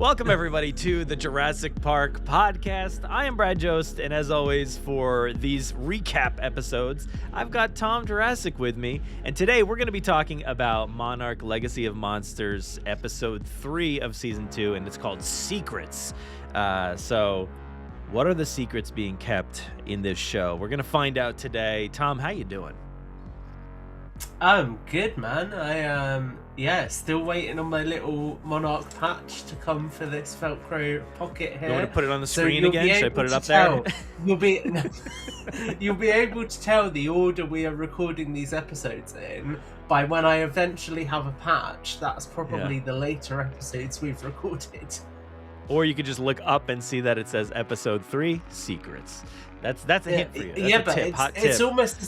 Welcome, everybody, to the Jurassic Park Podcast. I am Brad Jost, and as always, for these recap episodes, I've got Tom Jurassic with me. And today, we're going to be talking about Monarch Legacy of Monsters, Episode 3 of Season 2, and it's called Secrets. So, what are the secrets being kept in this show? We're going to find out today. Tom, how you doing? I'm good, man. Still waiting on my little Monarch patch to come for this Velcro pocket here. You want to put it on the screen again? Should I put it up there? You'll be able to tell the order we are recording these episodes in by when I eventually have a patch. That's probably the later episodes we've recorded. Or you could just look up and see that it says Episode 3, Secrets. That's a hint for you. That's a tip, it's almost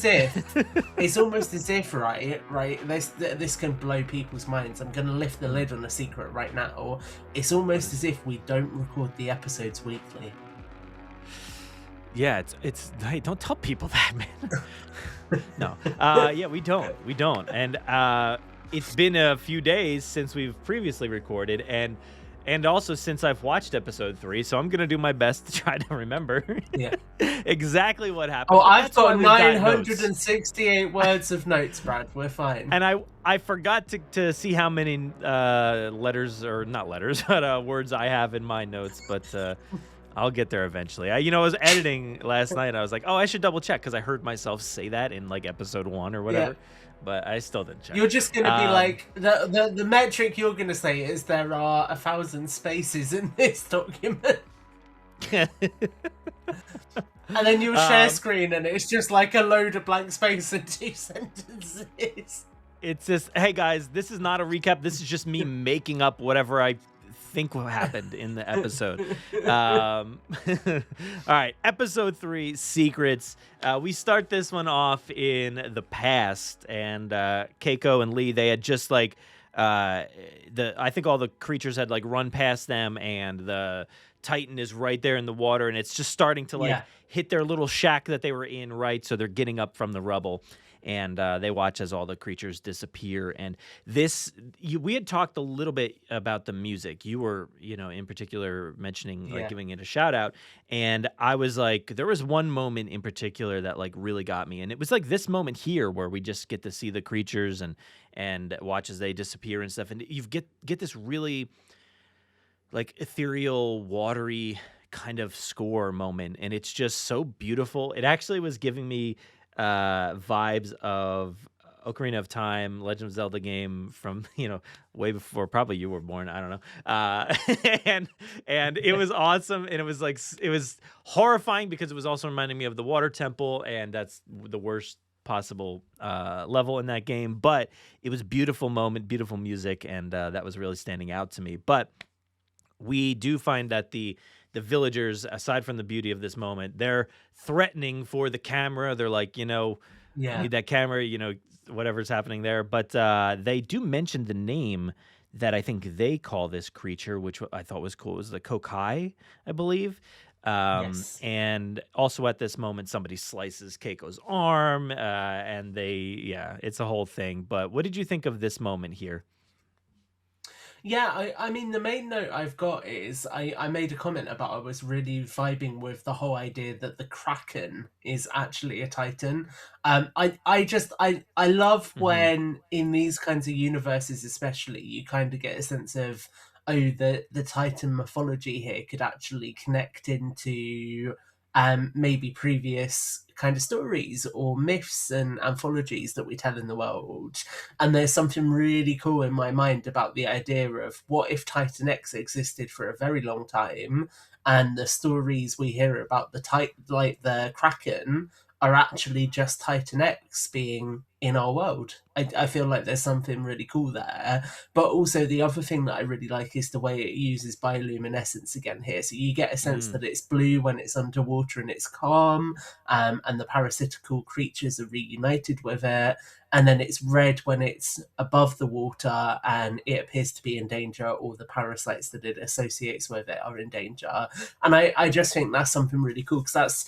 as if right. This can blow people's minds. I'm going to lift the lid on a secret right now. It's almost as if we don't record the episodes weekly. Yeah, it's. Hey, don't tell people that, man. No. We don't. And it's been a few days since we've previously recorded, and also since I've watched Episode 3, so I'm going to do my best to try to remember exactly what happened. Oh, I've got 968 words of notes, Brad. We're fine. And I forgot to see how many words I have in my notes, but I'll get there eventually. I was editing last night, and I was like, oh, I should double check, because I heard myself say that in like Episode 1 or whatever. Yeah. But I still didn't check. You're just going to be like, the metric you're going to say is there are 1,000 spaces in this document. And then you'll share screen and it's just like a load of blank space and 2 sentences. It's just, hey guys, this is not a recap. This is just me making up whatever I think what happened in the episode. All right, Episode 3, Secrets. We start this one off in the past, and Keiko and Lee, they had just like I think all the creatures had like run past them, and the Titan is right there in the water, and it's just starting to hit their little shack that they were in, right? So they're getting up from the rubble. And they watch as all the creatures disappear. And we had talked a little bit about the music. You were, in particular mentioning, giving it a shout out. And I was like, there was one moment in particular that like really got me. And it was like this moment here where we just get to see the creatures and watch as they disappear and stuff. And you get this really like ethereal, watery kind of score moment. And it's just so beautiful. It actually was giving me vibes of Ocarina of Time, Legend of Zelda game from way before probably you were born. I don't know. And it was awesome, and it was horrifying because it was also reminding me of the Water Temple, and that's the worst possible level in that game. But it was a beautiful moment, beautiful music, and that was really standing out to me. But we do find that the villagers, aside from the beauty of this moment, they're threatening for the camera. They're like, I need that camera, whatever's happening there. But they do mention the name that I think they call this creature, which I thought was cool. It was the Kokai, I believe. Yes. And also at this moment, somebody slices Keiko's arm, and it's a whole thing. But what did you think of this moment here? Yeah, I mean, the main note I've got is I made a comment about I was really vibing with the whole idea that the Kraken is actually a Titan. I love when in these kinds of universes, especially, you kind of get a sense of, the Titan mythology here could actually connect into maybe previous kind of stories or myths and anthologies that we tell in the world. And there's something really cool in my mind about the idea of what if Titan X existed for a very long time, and the stories we hear about the Kraken are actually just Titan X being in our world. I feel like there's something really cool there. But also the other thing that I really like is the way it uses bioluminescence again here. So you get a sense that it's blue when it's underwater and it's calm, and the parasitical creatures are reunited with it. And then it's red when it's above the water and it appears to be in danger, or the parasites that it associates with it are in danger. And I just think that's something really cool, because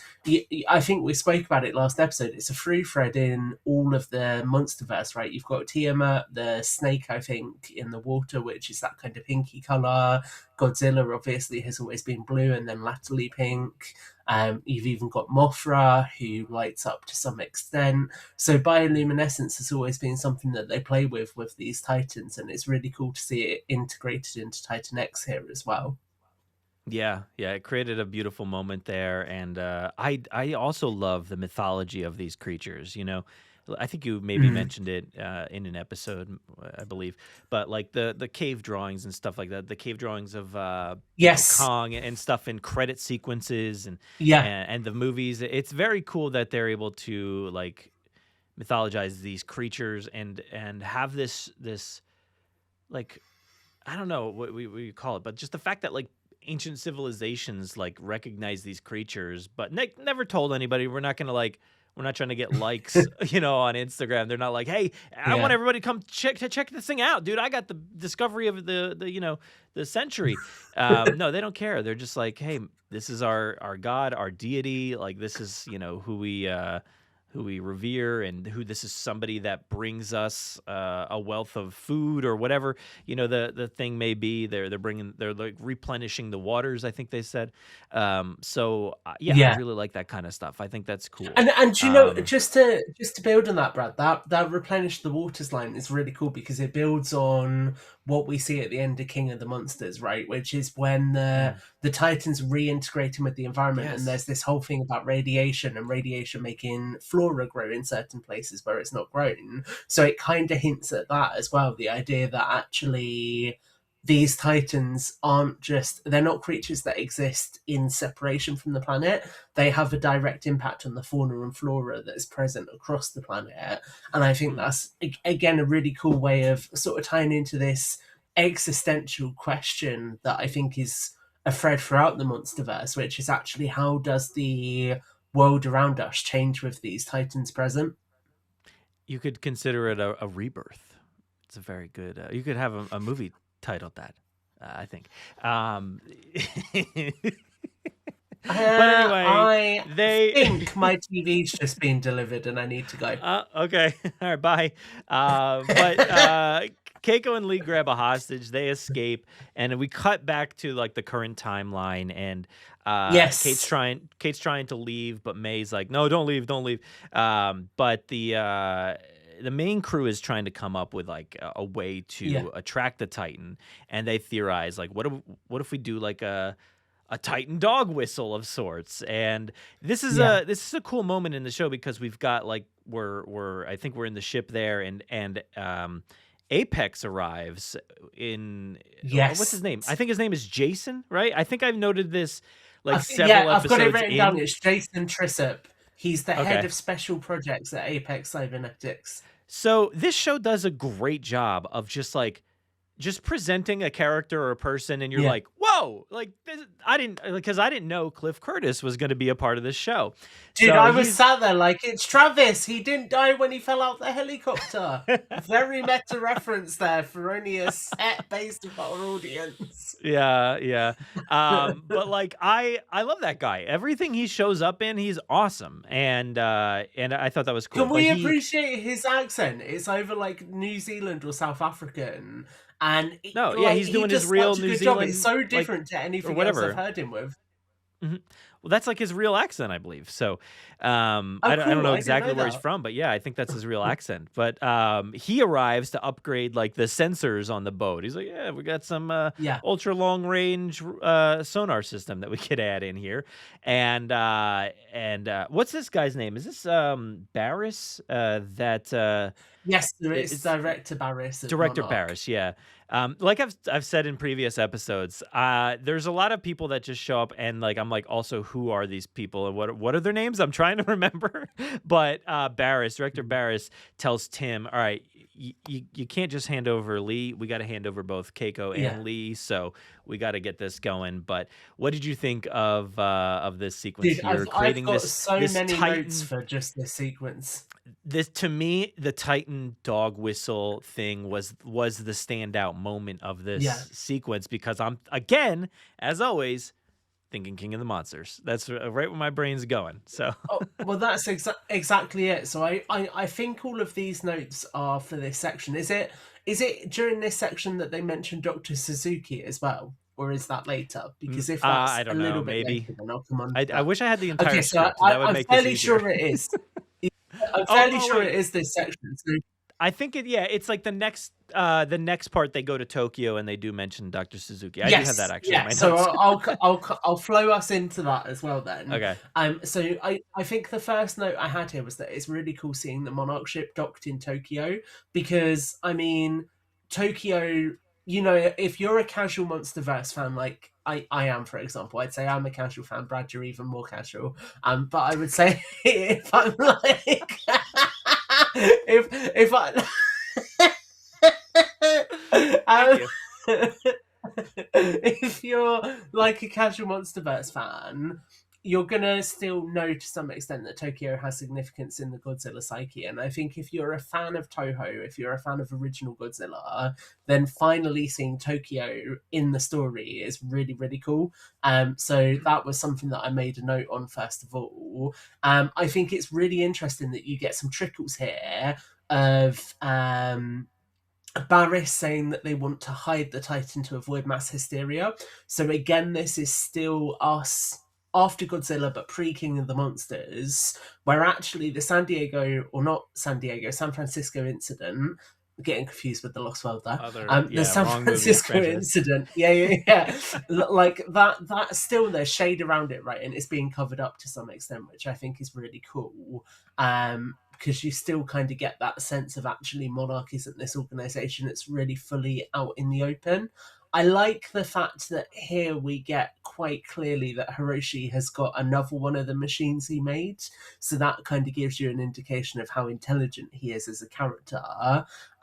I think we spoke about it last episode. It's a through thread in all of the the Monsterverse, right? You've got Tiamat, the snake, I think, in the water, which is that kind of pinky color. Godzilla obviously has always been blue and then latterly pink. You've even got Mothra, who lights up to some extent. So bioluminescence has always been something that they play with these Titans, and it's really cool to see it integrated into Titan X here as well. Yeah, it created a beautiful moment there, and I also love the mythology of these creatures. I think you maybe mentioned it in an episode, I believe, but like the cave drawings and stuff like that, the cave drawings of Yes. Kong and stuff in credit sequences Yeah. and the movies. It's very cool that they're able to like mythologize these creatures and have this like, I don't know what we call it, but just the fact that like ancient civilizations like recognize these creatures, but never told anybody. We're not trying to get likes, on Instagram. They're not like, hey, I want everybody to come check this thing out, dude. I got the discovery of the century. No, they don't care. They're just like, hey, this is our god, our deity. Like this is who we revere, and who this is somebody that brings us a wealth of food or whatever the thing may be. They're like replenishing the waters, I think they said. I really like that kind of stuff. I think that's cool. And just to build on that, Brad, that replenish the waters line is really cool because it builds on what we see at the end of King of the Monsters, right? Which is when the Titans reintegrating with the environment, and there's this whole thing about radiation and radiation making flora grow in certain places where it's not grown. So it kind of hints at that as well, the idea that actually these Titans they're not creatures that exist in separation from the planet. They have a direct impact on the fauna and flora that is present across the planet. And I think that's, again, a really cool way of sort of tying into this existential question that I think is a thread throughout the Monsterverse, which is actually how does the world around us change with these Titans present? You could consider it a rebirth. It's a very good, you could have a movie titled that, I think. But anyway, I think my TV's just been delivered and I need to go. Okay. All right, bye. But Keiko and Lee grab a hostage. They escape, and we cut back to like the current timeline. And Kate's trying to leave, but May's like, "No, don't leave. But the main crew is trying to come up with like a way to attract the Titan, and they theorize like, what if we do like a Titan dog whistle of sorts? And this is a cool moment in the show because we've got like I think we're in the ship there, and Apex arrives in what's his name? I think his name is Jason, right? I think I've noted this like several episodes. I've got it written down. It's Jason Trissop. He's the head of special projects at Apex Cybernetics. So this show does a great job of just presenting a character or a person, and you're like, whoa, like this, I didn't know Cliff Curtis was going to be a part of this show. Dude, I was sat there like, it's Travis. He didn't die when he fell out the helicopter. Very meta reference there for only a set based of our audience. Yeah. But like, I love that guy. Everything he shows up in, he's awesome, and I thought that was cool. Can we appreciate his accent? It's over like New Zealand or South African. And he's doing his real New Zealand. It's so different to anything else I've heard him with. Mm-hmm. Well, that's like his real accent, I believe. So I don't know exactly where he's from, but yeah, I think that's his real accent. But he arrives to upgrade like the sensors on the boat. He's like, we got some ultra long range sonar system that we could add in here. And what's this guy's name? Is this Barris? Yes, it's Director Barris. Director Barris, yeah. Like I've said in previous episodes, there's a lot of people that just show up, and like I'm like, also, who are these people and what are their names? I'm trying to remember. But Director Barris tells Tim, all right, you can't just hand over Lee. We got to hand over both Keiko and Lee. So we got to get this going. But what did you think of this sequence here? I've got so many notes for just this sequence. This, to me, the Titan dog whistle thing was the standout moment of this sequence, because I'm, again, as always, thinking King of the Monsters. That's right where my brain's going. So Oh, well, that's exactly it. So I think all of these notes are for this section. Is it during this section that they mention Dr. Suzuki as well? Or is that later? Because if that's I a don't know, little bit maybe. later, then I'll come on to I that. wish I had the entire Okay, so script. That would I'm make fairly this easier. sure it is. I'm fairly sure wait. it is this section. So I think it's like the next part they go to Tokyo and they do mention Dr. Suzuki. I do have that actually in my notes. So I'll flow us into that as well then. Okay. So I think the first note I had here was that it's really cool seeing the Monarch ship docked in Tokyo, because I mean Tokyo, you know, if you're a casual Monsterverse fan like I am, for example, I'd say I'm a casual fan. Brad, you're even more casual. But I would say if I'm like if I if you're like a casual Monsterverse fan, you're gonna still know to some extent that Tokyo has significance in the Godzilla psyche. And I think if you're a fan of Toho, if you're a fan of original Godzilla, then finally seeing Tokyo in the story is really, really cool. So that was something that I made a note on first of all. I think it's really interesting that you get some trickles here of Barris saying that they want to hide the Titan to avoid mass hysteria. So again, this is still us after Godzilla, but pre-King of the Monsters, where actually the San Francisco incident, getting confused with the Lost World there. The San Francisco incident. Like that still there's shade around it, right? And it's being covered up to some extent, which I think is really cool. Because you still kind of get that sense of actually Monarch isn't this organization that's really fully out in the open. I like the fact that here we get quite clearly that Hiroshi has got another one of the machines he made. So that kind of gives you an indication of how intelligent he is as a character.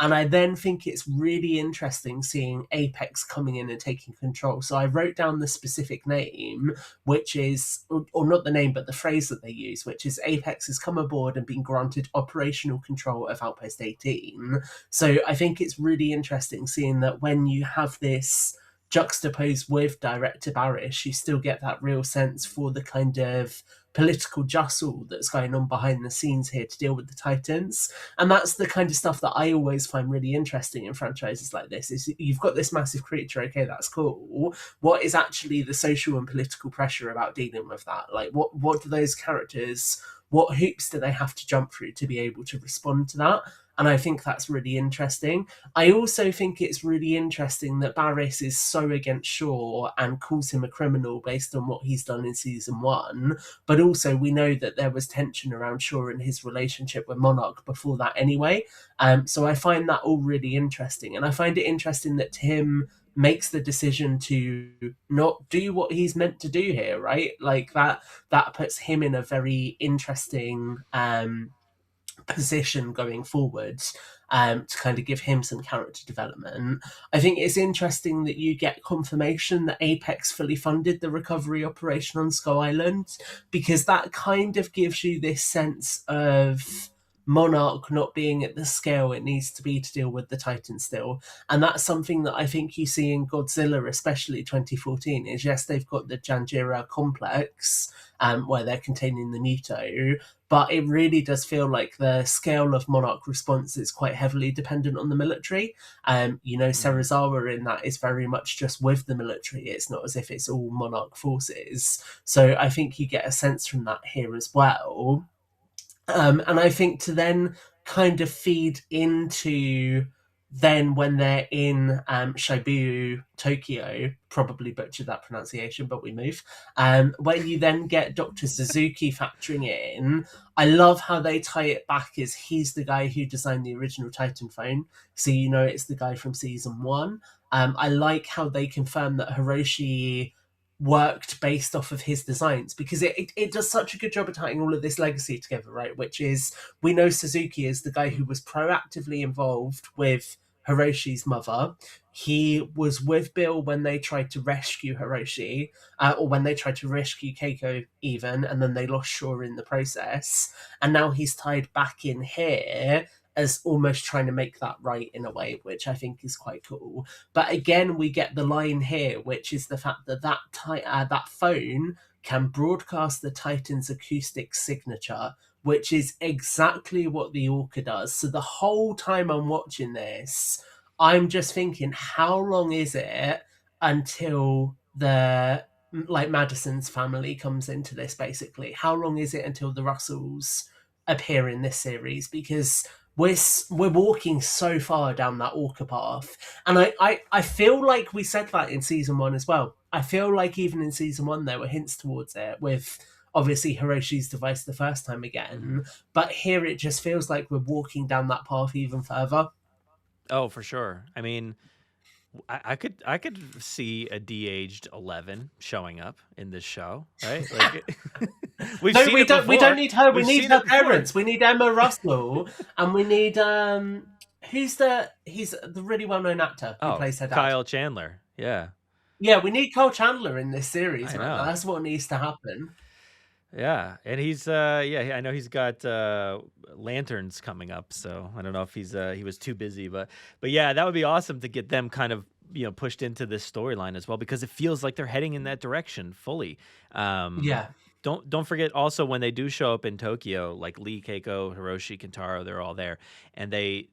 And I then think it's really interesting seeing Apex coming in and taking control. So I wrote down the specific name, which is, or not the name, but the phrase that they use, which is Apex has come aboard and been granted operational control of Outpost 18. So I think it's really interesting seeing that when you have this juxtaposed with Director Barris, you still get that real sense for the kind of political jostle that's going on behind the scenes here to deal with the Titans. And that's the kind of stuff that I always find really interesting in franchises like this, is you've got this massive creature, okay, that's cool. What is actually the social and political pressure about dealing with that? Like what do those characters, what hoops do they have to jump through to be able to respond to that? And I think that's really interesting. I also think it's really interesting that Barris is so against Shaw and calls him a criminal based on what he's done in season 1. But also we know that there was tension around Shaw and his relationship with Monarch before that anyway. So I find that all really interesting. And I find it interesting that Tim makes the decision to not do what he's meant to do here, right? Like that puts him in a very interesting position going forwards, to kind of give him some character development. I think it's interesting that you get confirmation that Apex fully funded the recovery operation on Skull Island, because that kind of gives you this sense of Monarch not being at the scale it needs to be to deal with the Titan still. And that's something that I think you see in Godzilla, especially 2014, is yes, they've got the Janjira complex, where they're containing the Muto, but it really does feel like the scale of Monarch response is quite heavily dependent on the military. Serizawa in that is very much just with the military. It's not as if it's all Monarch forces. So I think you get a sense from that here as well. And I think to then kind of feed into then when they're in Shibuya, Tokyo, probably butchered that pronunciation, but we move, where you then get Dr. Suzuki factoring in. I love how they tie it back as he's the guy who designed the original Titan phone, so you know it's the guy from season 1. I like how they confirm that Hiroshi worked based off of his designs, because it does such a good job of tying all of this legacy together, right? Which is, we know Suzuki is the guy who was proactively involved with Hiroshi's mother. He was with Bill when they tried to rescue Hiroshi, or when they tried to rescue Keiko even, and then they lost Shaw in the process. And now he's tied back in here as almost trying to make that right in a way, which I think is quite cool. But again, we get the line here, which is the fact that that phone can broadcast the Titan's acoustic signature, which is exactly what the Orca does. So the whole time I'm watching this, I'm just thinking, how long is it until the Madison's family comes into this? Basically, how long is it until the Russells appear in this series? Because we're walking so far down that Orca path, and I feel like we said that in season 1 as well. I feel like even in season 1 there were hints towards it, with obviously Hiroshi's device the first time again, but here it just feels like we're walking down that path even further. Oh, for sure. I mean, I could see a de-aged 11 showing up in this show, right? Like, we don't need her. We need her parents. We need Emma Russell, and we need he's the really well-known actor who plays her dad. Kyle Chandler. Yeah. Yeah, we need Kyle Chandler in this series, man. That's what needs to happen. Yeah, and he's I know he's got Lanterns coming up, so I don't know if he was too busy, but yeah, that would be awesome to get them kind of pushed into this storyline as well, because it feels like they're heading in that direction fully. Yeah. Don't forget also, when they do show up in Tokyo, like Lee, Keiko, Hiroshi, Kentaro, they're all there, and they,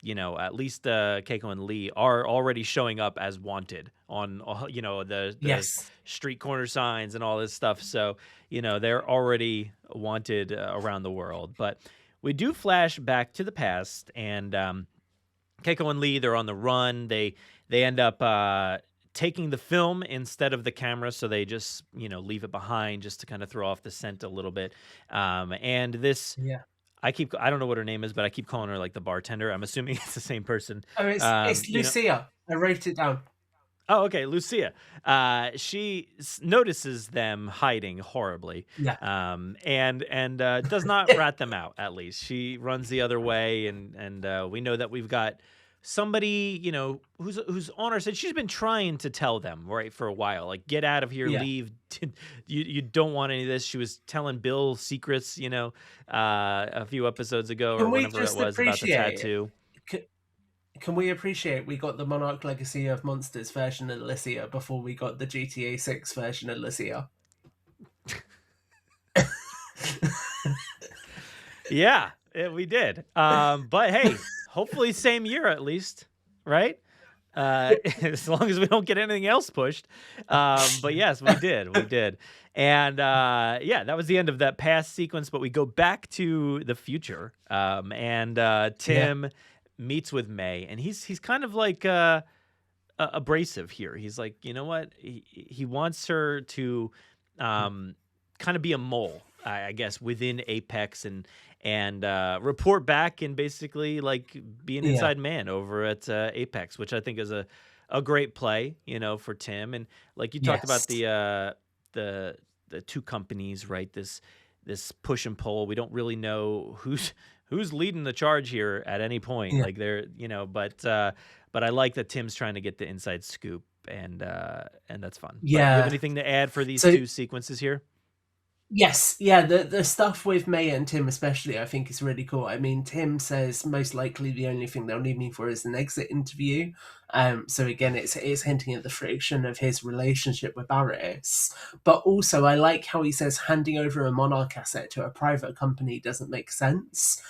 at least Keiko and Lee are already showing up as wanted on, the yes. street corner signs and all this stuff. So, they're already wanted around the world. But we do flash back to the past, and Keiko and Lee, they're on the run. They end up taking the film instead of the camera, so they just, leave it behind just to kind of throw off the scent a little bit. And this... Yeah. I don't know what her name is, but I keep calling her like the bartender. I'm assuming it's the same person. Oh, it's Lucia. I wrote it down. Oh, okay, Lucia. She notices them hiding horribly. Yeah. And does not rat them out. At least she runs the other way, and we know that we've got somebody, who's on our side. She's been trying to tell them, right, for a while, like, get out of here, leave. You don't want any of this. She was telling Bill secrets, a few episodes ago, or whenever it was, about the tattoo. Can we appreciate we got the Monarch Legacy of Monsters version of Alicia before we got the GTA 6 version of Alicia? Yeah, we did. But hey, hopefully same year at least, right? As long as we don't get anything else pushed. But yes, we did. And that was the end of that past sequence, but we go back to the future. And Tim meets with May, and he's kind of like abrasive here. He's like, you know what? He wants her to kind of be a mole, I guess, within Apex, and report back, and basically like be an inside man over at Apex, which I think is a great play, for Tim. And like you talked about the two companies, right? This push and pull. We don't really know who's leading the charge here at any point. Yeah. Like they're, but I like that Tim's trying to get the inside scoop, and that's fun. Yeah. But do you have anything to add for these two sequences here? Yes, yeah, the stuff with May and Tim especially, I think is really cool. I mean, Tim says most likely the only thing they'll need me for is an exit interview. So again, it's hinting at the friction of his relationship with Barris. But also, I like how he says handing over a Monarch asset to a private company doesn't make sense,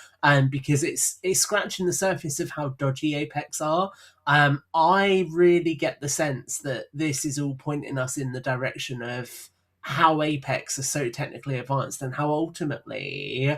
because it's scratching the surface of how dodgy Apex are. I really get the sense that this is all pointing us in the direction of how Apex is so technically advanced, and how ultimately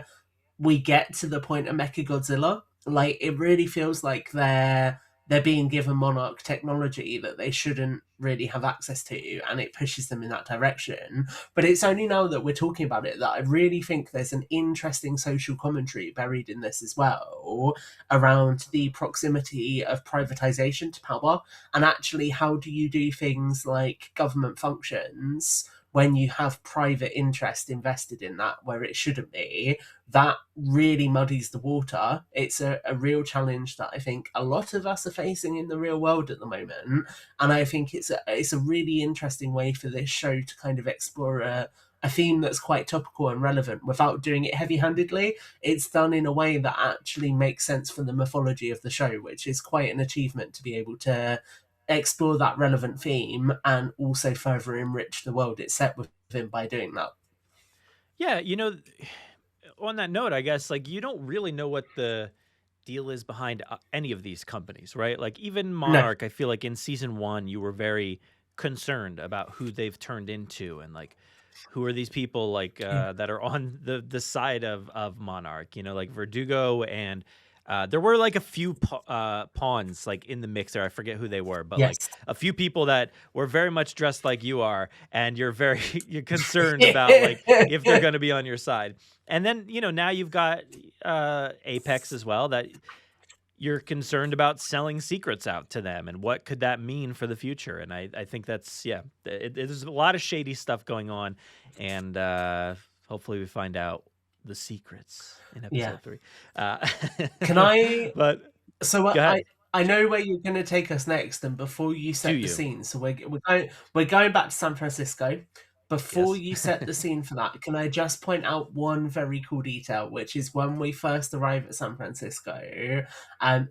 we get to the point of Mechagodzilla. Like, it really feels like they're being given Monarch technology that they shouldn't really have access to, and it pushes them in that direction. But it's only now that we're talking about it that I really think there's an interesting social commentary buried in this as well, around the proximity of privatization to power, and actually how do you do things like government functions when you have private interest invested in that where it shouldn't be. That really muddies the water. It's a real challenge that I think a lot of us are facing in the real world at the moment, and I think it's a really interesting way for this show to kind of explore a theme that's quite topical and relevant without doing it heavy-handedly. It's done in a way that actually makes sense for the mythology of the show, which is quite an achievement to be able to explore that relevant theme and also further enrich the world it's set within by doing that. Yeah, on that note, I guess like you don't really know what the deal is behind any of these companies, right? Like even No. Monarch, I feel like in season 1 you were very concerned about who they've turned into and like who are these people like that are on the side of Monarch, like Verdugo and there were like a few pawns like in the mix there. I forget who they were, but like Yes. a few people that were very much dressed like you are, and you're very you're concerned about like if they're going to be on your side. And then now you've got Apex as well, that you're concerned about selling secrets out to them, and what could that mean for the future. And I think that's there's a lot of shady stuff going on, and hopefully we find out the secrets in episode 3. Can I? But So go ahead. I know where you're going to take us next, and before you set the scene, so we're going back to San Francisco. Before Yes. you set the scene for that, can I just point out one very cool detail, which is when we first arrive at San Francisco,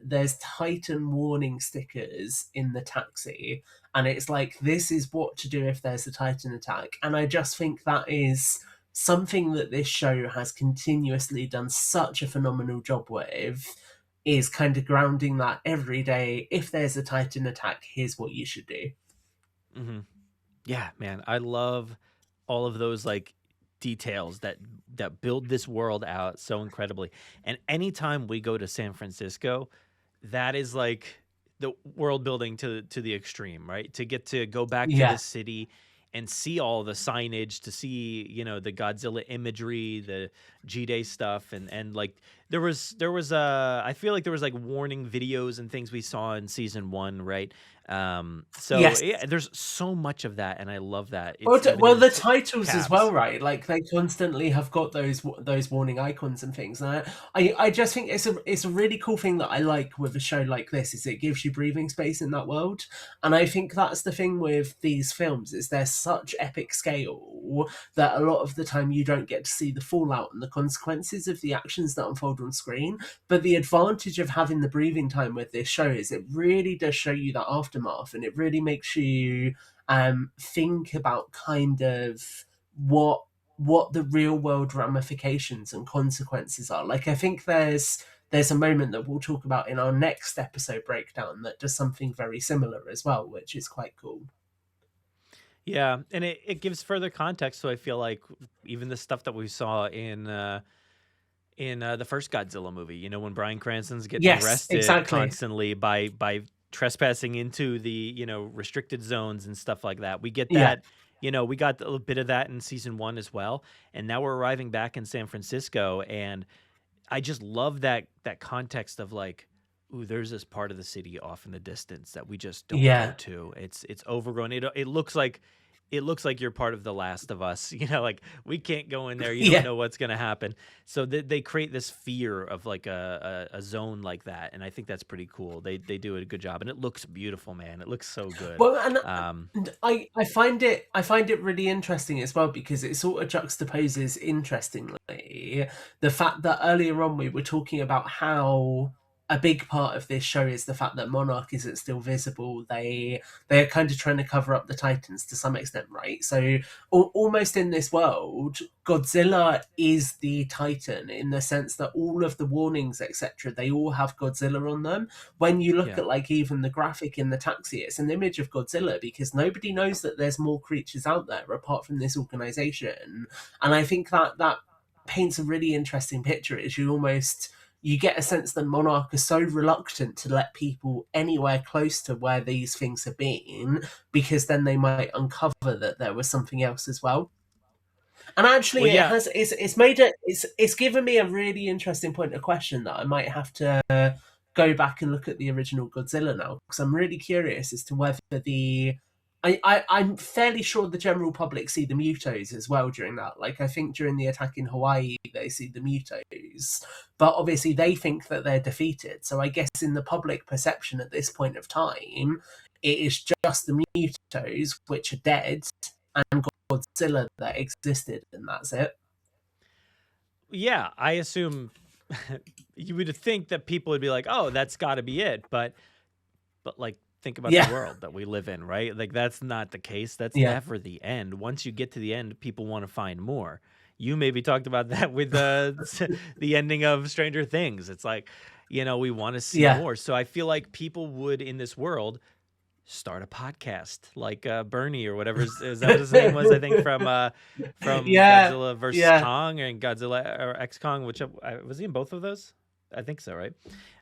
there's Titan warning stickers in the taxi, and it's like, this is what to do if there's a Titan attack. And I just think that is something that this show has continuously done such a phenomenal job with, is kind of grounding that every day. If there's a Titan attack, here's what you should do. Mm-hmm. Yeah, man, I love all of those like details that build this world out so incredibly. And anytime we go to San Francisco, that is like the world building to the extreme, right? To get to go back to this city and see all the signage, to see the Godzilla imagery, the G-Day stuff, and like there was I feel like there was like warning videos and things we saw in season 1, right? Yeah, there's so much of that, and I love that. Well, the titles as well, right? Like they constantly have got those warning icons and things. And I just think it's a really cool thing that I like with a show like this, is it gives you breathing space in that world. And I think that's the thing with these films, is they're such epic scale that a lot of the time you don't get to see the fallout and the consequences of the actions that unfold on screen. But the advantage of having the breathing time with this show is it really does show you that aftermath, and it really makes you think about kind of what the real world ramifications and consequences are. Like I think there's a moment that we'll talk about in our next episode breakdown that does something very similar as well, which is quite cool. Yeah, and it gives further context. So I feel like even the stuff that we saw in the first Godzilla movie, when Bryan Cranston's getting arrested constantly by trespassing into the restricted zones and stuff like that. We get that. We got a little bit of that in season 1 as well, and now we're arriving back in San Francisco, and I just love that context of like, ooh, there's this part of the city off in the distance that we just don't go to. It's overgrown. It looks like you're part of The Last of Us. Like we can't go in there. You don't know what's going to happen. So they create this fear of like a zone like that. And I think that's pretty cool. They do a good job, and it looks beautiful, man. It looks so good. Well, and I find it really interesting as well, because it sort of juxtaposes interestingly the fact that earlier on we were talking about how a big part of this show is the fact that Monarch isn't still visible. They're kind of trying to cover up the Titans to some extent, right? So almost in this world, Godzilla is the Titan, in the sense that all of the warnings, etc., they all have Godzilla on them. When you look at like even the graphic in the taxi, it's an image of Godzilla, because nobody knows that there's more creatures out there apart from this organization. And I think that paints a really interesting picture. Is you get a sense that Monarch is so reluctant to let people anywhere close to where these things have been, because then they might uncover that there was something else as well. And actually, it's given me a really interesting point of question that I might have to go back and look at the original Godzilla now, because I'm really curious as to whether I'm fairly sure the general public see the Mutos as well during that. Like, I think during the attack in Hawaii, they see the Mutos. But obviously they think that they're defeated. So I guess in the public perception at this point of time, it is just the Mutos, which are dead, and Godzilla that existed, and that's it. Yeah, I assume you would think that people would be like, "Oh, that's got to be it," but like think about the Yeah, world that we live in, right? Like that's not the case. That's yeah, never the end. Once you get to the end, people want to find more. You maybe talked about that with the ending of Stranger Things. It's like, we want to see yeah, more. So I feel like people would in this world start a podcast like Bernie or whatever is that what his name was? I think from yeah, Godzilla versus yeah. Kong and Godzilla or X Kong, which was he in both of those? I think so, right?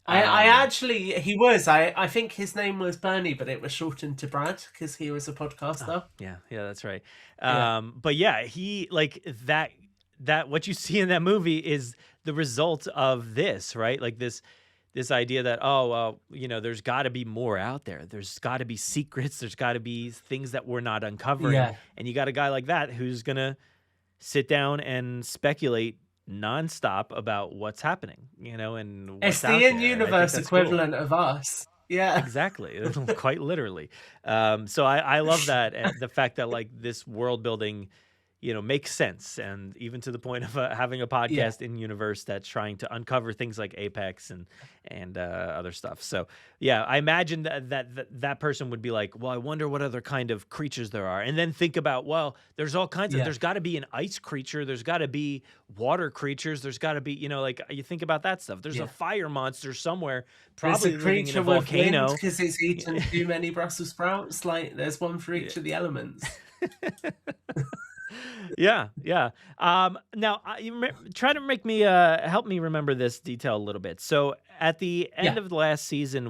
I Um, actually he was. I think his name was Bernie, but it was shortened to Brad because he was a oh, podcaster. yeah, that's right. Yeah, But yeah, he like that what you see in that movie is the result of this, right? Like this idea that there's got to be more out there. There's got to be secrets. There's got to be things that we're not uncovering. yeah. And you got a guy like that who's gonna sit down and speculate nonstop about what's happening, and It's what's out the there. And I think in-universe that's cool. equivalent of us. Yeah, Exactly, quite literally. So I love that the fact that like this world building, makes sense, and even to the point of having a yeah. podcast in universe that's trying to uncover things like Apex and other stuff. So yeah, I imagine that person would be like, well, I wonder what other kind of creatures there are, and then think about, well, there's all kinds of. Yeah. There's got to be an ice creature. There's got to be water creatures. There's got to be, like you think about that stuff. There's Yeah. a fire monster somewhere, There's probably a living in a creature with wind volcano. because it's eaten too many Brussels sprouts. Like there's one for each of the elements. Yeah. Now try to make me help me remember this detail a little bit. So at the end Yeah. of the last season,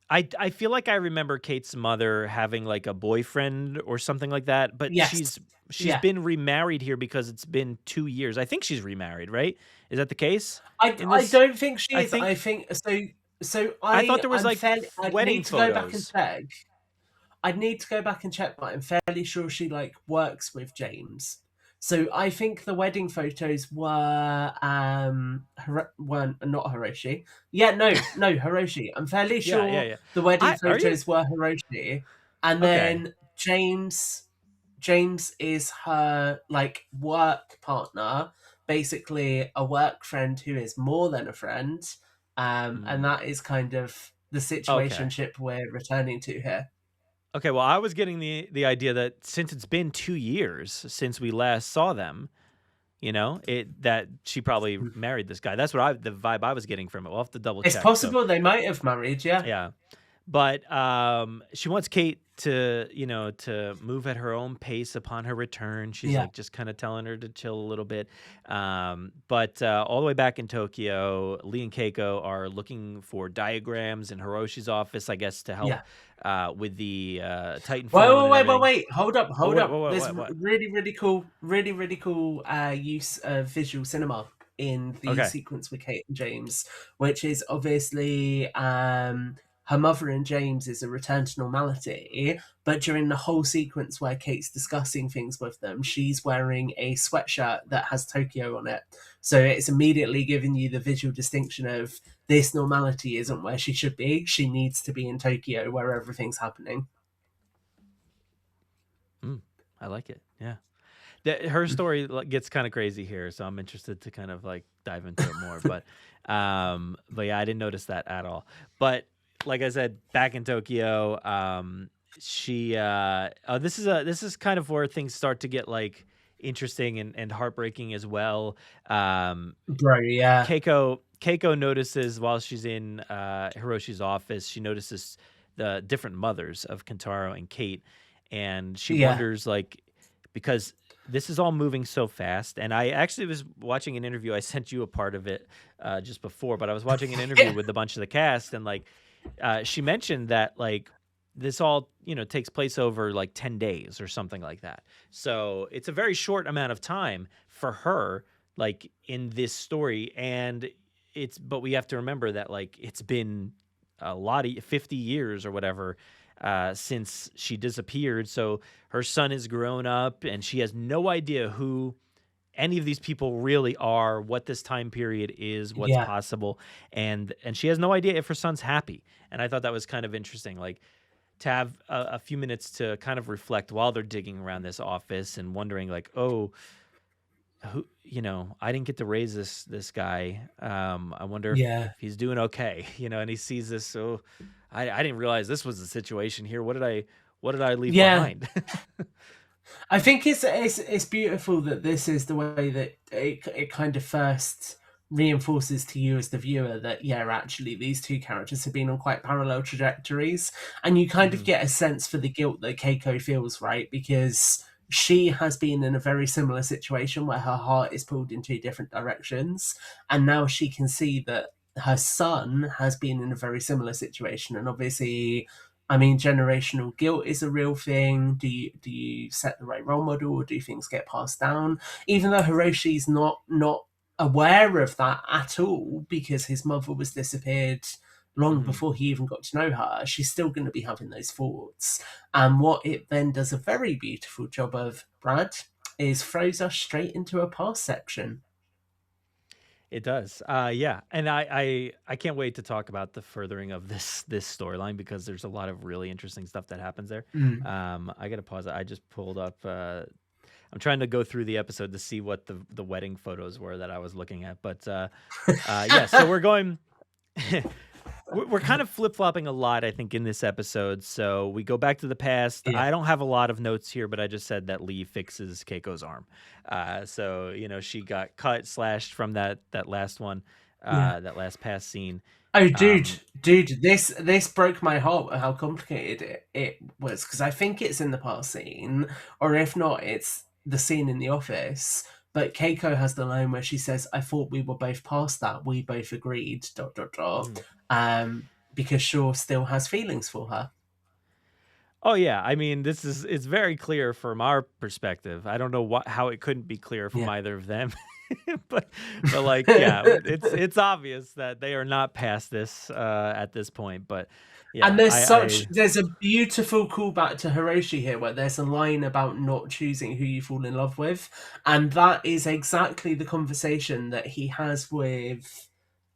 I feel like I remember Kate's mother having like a boyfriend or something like that, but Yes. she's Yeah. been remarried here because it's been 2 years. I think she's remarried, right? Is that the case? I don't think she I is. think I think so. I thought there was I'm like fairly. I'd wedding need to go back and photos. check. I'd need to go back and check, but I'm fairly sure she like works with James. So I think the wedding photos weren't not Hiroshi. Yeah, no, Hiroshi. I'm fairly sure Yeah. the wedding Are you? photos were Hiroshi, and Okay. then James is her like work partner, basically a work friend who is more than a friend, and that is kind of the Okay. situationship we're returning to here. Okay, well, I was getting the idea that since it's been 2 years since we last saw them, that she probably married this guy. That's what the vibe I was getting from it. We'll have to double It's check. So, possible they might have married, yeah. yeah. But she wants Kate to, to move at her own pace upon her return. She's Yeah. like just kind of telling her to chill a little bit. But all the way back in Tokyo, Lee and Keiko are looking for diagrams in Hiroshi's office, I guess, to help with the Titan phone. Wait. Hold up. There's What? really cool use of visual cinema in the Okay. sequence with Kate and James, which is obviously her mother and James is a return to normality, but during the whole sequence where Kate's discussing things with them, she's wearing a sweatshirt that has Tokyo on it. So it's immediately giving you the visual distinction of this normality isn't where she should be. She needs to be in Tokyo where everything's happening. I like it. Yeah. Her story gets kind of crazy here, so I'm interested to kind of like dive into it more. But yeah, I didn't notice that at all. But like I said, back in Tokyo, she this is kind of where things start to get like interesting and heartbreaking as well. Bro, yeah. Keiko notices while she's in Hiroshi's office, she notices the different mothers of Kentaro and Kate, and she wonders like, because this is all moving so fast. And I actually was watching an interview. I sent you a part of it just before, but I was watching an interview with a bunch of the cast, and like she mentioned that like this all takes place over like 10 days or something like that. So it's a very short amount of time for her, like in this story. And but we have to remember that like it's been a lot of 50 years or whatever since she disappeared. So her son is grown up and she has no idea who any of these people really are, what this time period is, what's possible. And she has no idea if her son's happy. And I thought that was kind of interesting. Like to have a few minutes to kind of reflect while they're digging around this office and wondering like, oh, who, I didn't get to raise this guy. I wonder Yeah. if he's doing okay, and he sees this. So I didn't realize this was the situation here. What did I leave Yeah. behind? I think it's beautiful that this is the way that it kind of first reinforces to you as the viewer that actually these two characters have been on quite parallel trajectories, and you kind of get a sense for the guilt that Keiko feels, right? Because she has been in a very similar situation where her heart is pulled in two different directions, and now she can see that her son has been in a very similar situation, and obviously, I mean, generational guilt is a real thing. Do you set the right role model, or do things get passed down? Even though Hiroshi's not aware of that at all, because his mother was disappeared long before he even got to know her, she's still going to be having those thoughts. And what it then does a very beautiful job of, Brad, is throws us straight into a past section. It does. Yeah. And I can't wait to talk about the furthering of this storyline, because there's a lot of really interesting stuff that happens there. I got to pause it. I just pulled up, I'm trying to go through the episode to see what the wedding photos were that I was looking at. But yeah, so we're going, we're kind of flip-flopping a lot, I think, in this episode. So we go back to the past. Yeah. I don't have a lot of notes here, but I just said that Lee fixes Keiko's arm. So, she got slashed from that last one, that last past scene. Oh, dude, this broke my heart how complicated it was, because I think it's in the past scene, or if not, it's the scene in the office. But Keiko has the line where she says, "I thought we were both past that. We both agreed." ... Because Shaw still has feelings for her. Oh yeah, I mean, it's very clear from our perspective. I don't know how it couldn't be clear from either of them, but like, yeah, it's obvious that they are not past this at this point. But yeah, and there's a beautiful callback to Hiroshi here, where there's a line about not choosing who you fall in love with, and that is exactly the conversation that he has with.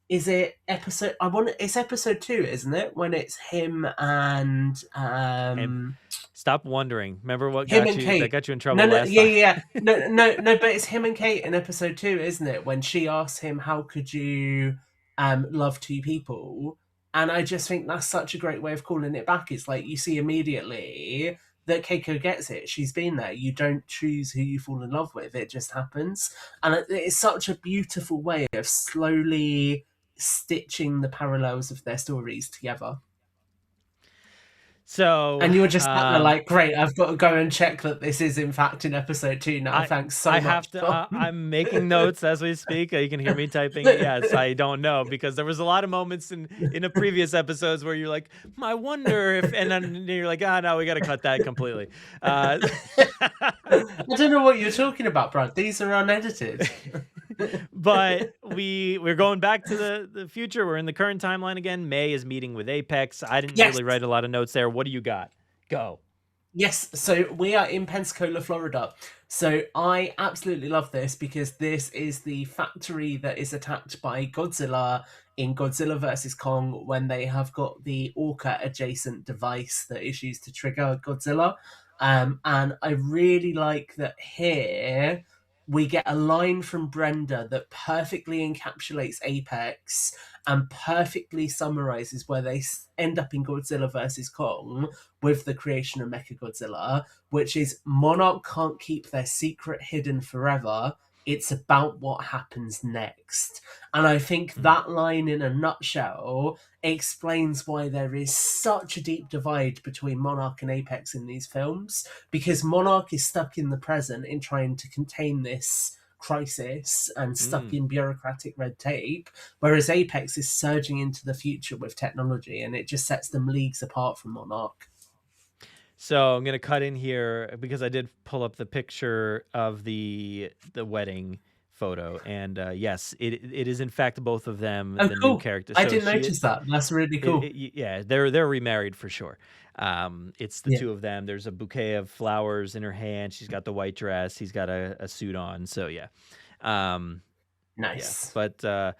Is it episode? It's episode 2, isn't it? When it's him and stop wondering. Remember what him got and you Kate. that got you in trouble last time? Yeah. No. But it's him and Kate in episode 2, isn't it? When she asks him, "How could you love two people?" And I just think that's such a great way of calling it back. It's like you see immediately that Keiko gets it. She's been there. You don't choose who you fall in love with. It just happens. And it's such a beautiful way of slowly stitching the parallels of their stories together. So, and you were just like, great, I've got to go and check that this is in fact in episode 2 now. Thanks so much. Have to. I'm making notes as we speak. You can hear me typing. Yes, I don't know, because there was a lot of moments in the previous episodes where you're like, I wonder if, and then you're like, no, we got to cut that completely. I don't know what you're talking about, Brad. These are unedited. But we're going back to the future. We're in the current timeline again. May is meeting with Apex. I didn't really write a lot of notes there. What do you got? Go. Yes, so we are in Pensacola, Florida. So I absolutely love this, because this is the factory that is attacked by Godzilla in Godzilla vs. Kong, when they have got the Orca adjacent device that is used to trigger Godzilla. And I really like that here we get a line from Brenda that perfectly encapsulates Apex and perfectly summarizes where they end up in Godzilla vs. Kong with the creation of Mechagodzilla, which is Monarch can't keep their secret hidden forever. It's about what happens next. And I think that line in a nutshell explains why there is such a deep divide between Monarch and Apex in these films, because Monarch is stuck in the present in trying to contain this crisis and stuck in bureaucratic red tape, whereas Apex is surging into the future with technology, and it just sets them leagues apart from Monarch. So I'm going to cut in here, because I did pull up the picture of the wedding photo, and yes, it is in fact both of them. Oh, the cool. New character. I didn't notice that. That's really cool. Yeah, they're remarried for sure. It's the two of them. There's a bouquet of flowers in her hand. She's got the white dress. He's got a suit on. So yeah. Nice. Yeah.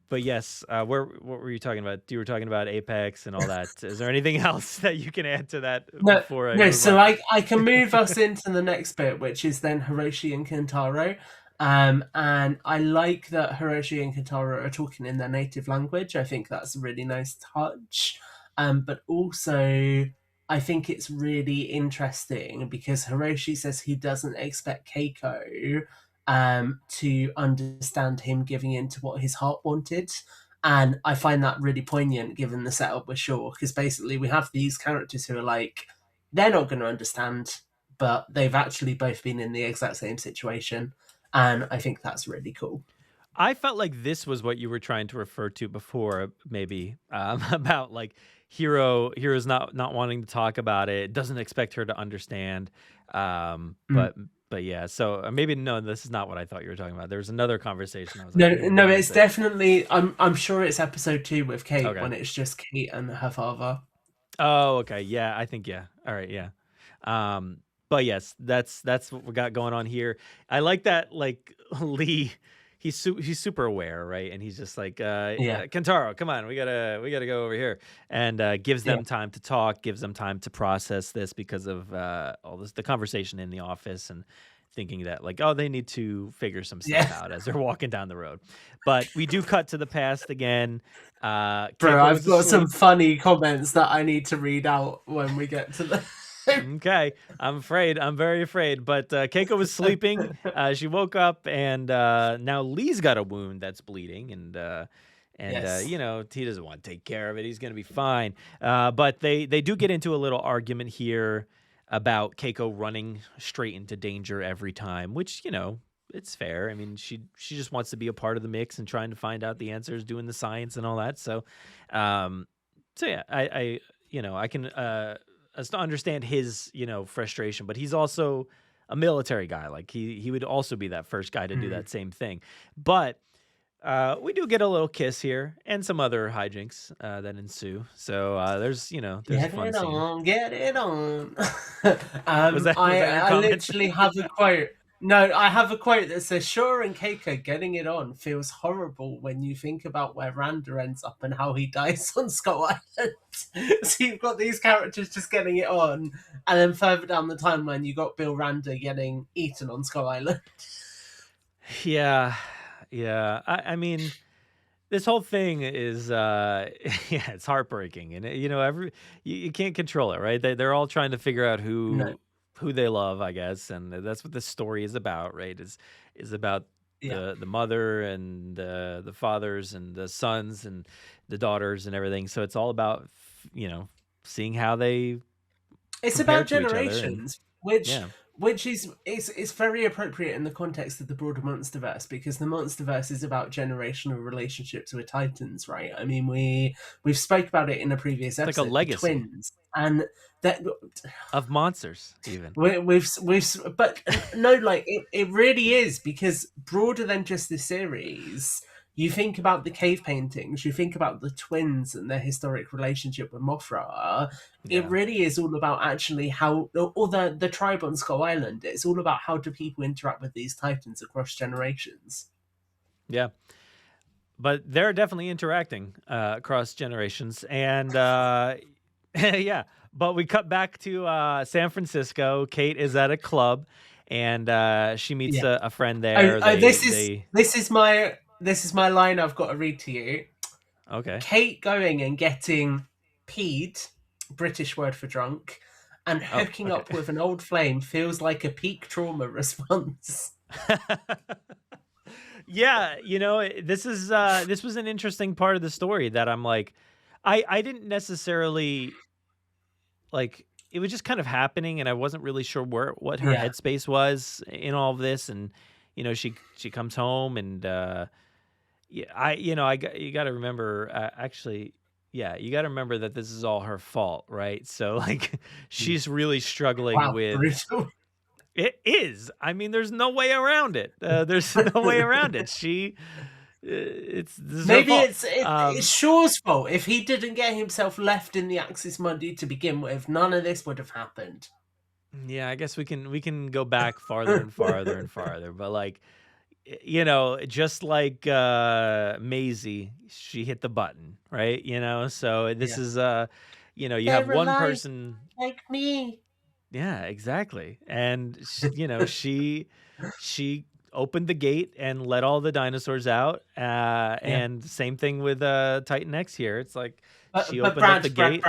But But yes, what were you talking about? You were talking about Apex and all that. Is there anything else that you can add to that No, before I no. move So on? I can move us into the next bit, which is then Hiroshi and Kentaro. And I like that Hiroshi and Kentaro are talking in their native language. I think that's a really nice touch. But also, I think it's really interesting because Hiroshi says he doesn't expect Keiko to understand him giving in to what his heart wanted. And I find that really poignant given the setup with Shaw, because basically we have these characters who are like, they're not going to understand, but they've actually both been in the exact same situation. And I think that's really cool. I felt like this was what you were trying to refer to before, maybe about like Hero's not wanting to talk about it, doesn't expect her to understand. But yeah, so maybe no, this is not what I thought you were talking about. There was another conversation. I was like, no, it's definitely. I'm sure it's episode 2 with Kate when it's just Kate and her father. Oh, okay, yeah, I think yeah. All right, yeah. But yes, that's what we got going on here. I like that, like Lee. He's super aware, right? And he's just like, Kentaro, come on, we gotta go over here, and gives them time to talk, gives them time to process this because of all this, the conversation in the office, and thinking that like, oh, they need to figure some stuff out as they're walking down the road. But we do cut to the past again. Bro, I've got some funny comments that I need to read out when we get to the. Okay, I'm very afraid, but Keiko was sleeping. She woke up, and now Lee's got a wound that's bleeding, and you know, he doesn't want to take care of it. He's gonna be fine. But they do get into a little argument here about Keiko running straight into danger every time, which, you know, it's fair. I mean, she just wants to be a part of the mix and trying to find out the answers, doing the science and all that. So yeah, I you know, I can as to understand his, you know, frustration, but he's also a military guy. Like he would also be that first guy to do that same thing. But we do get a little kiss here and some other hijinks that ensue. So there's a fun scene. Get it on. Was that your I comment? literally have a quote. No, I have a quote that says, Shaw and Keiko getting it on feels horrible when you think about where Randa ends up and how he dies on Skull Island. So you've got these characters just getting it on, and then further down the timeline, you got Bill Randa getting eaten on Skull Island. Yeah. I mean, this whole thing is, it's heartbreaking, and you know, you can't control it, right? They're all trying to figure out who they love, I guess, and that's what this story is about, right? Is about the mother and the fathers and the sons and the daughters and everything. So it's all about, you know, seeing how they. It's about generations, which is very appropriate in the context of the broader Monsterverse, because the Monsterverse is about generational relationships with Titans, right? I mean, we've spoke about it in a previous episode, like a legacy. Twins, and that of monsters, even we've but no, like it really is, because broader than just this series. You think about the cave paintings, you think about the twins and their historic relationship with Mothra. It really is all about actually how, or the tribe on Skull Island, it's all about how do people interact with these Titans across generations. Yeah. But they're definitely interacting across generations. And yeah, but we cut back to San Francisco. Kate is at a club, and she meets a friend there. This is my line I've got to read to you. Okay. Kate going and getting peed, British word for drunk, and hooking up with an old flame feels like a peak trauma response. Yeah, you know, this was an interesting part of the story that I'm like, I didn't necessarily, like, it was just kind of happening, and I wasn't really sure what her headspace was in all of this. And you know, she comes home, and you got to remember, you got to remember that this is all her fault, right? So like, she's really struggling with. Brutal. It is. I mean, there's no way around it. There's no way around it. It's Shaw's fault. If he didn't get himself left in the Axis Mundi to begin with, none of this would have happened. Yeah, I guess we can go back farther and farther and farther, but like, you know, just like Maisie, she hit the button, right? You know, so this Yeah. is you know, you have They're one alive person. like me. Yeah, exactly. And you know, she opened the gate and let all the dinosaurs out. Yeah. And same thing with Titan X here. It's like she But opened up the gate.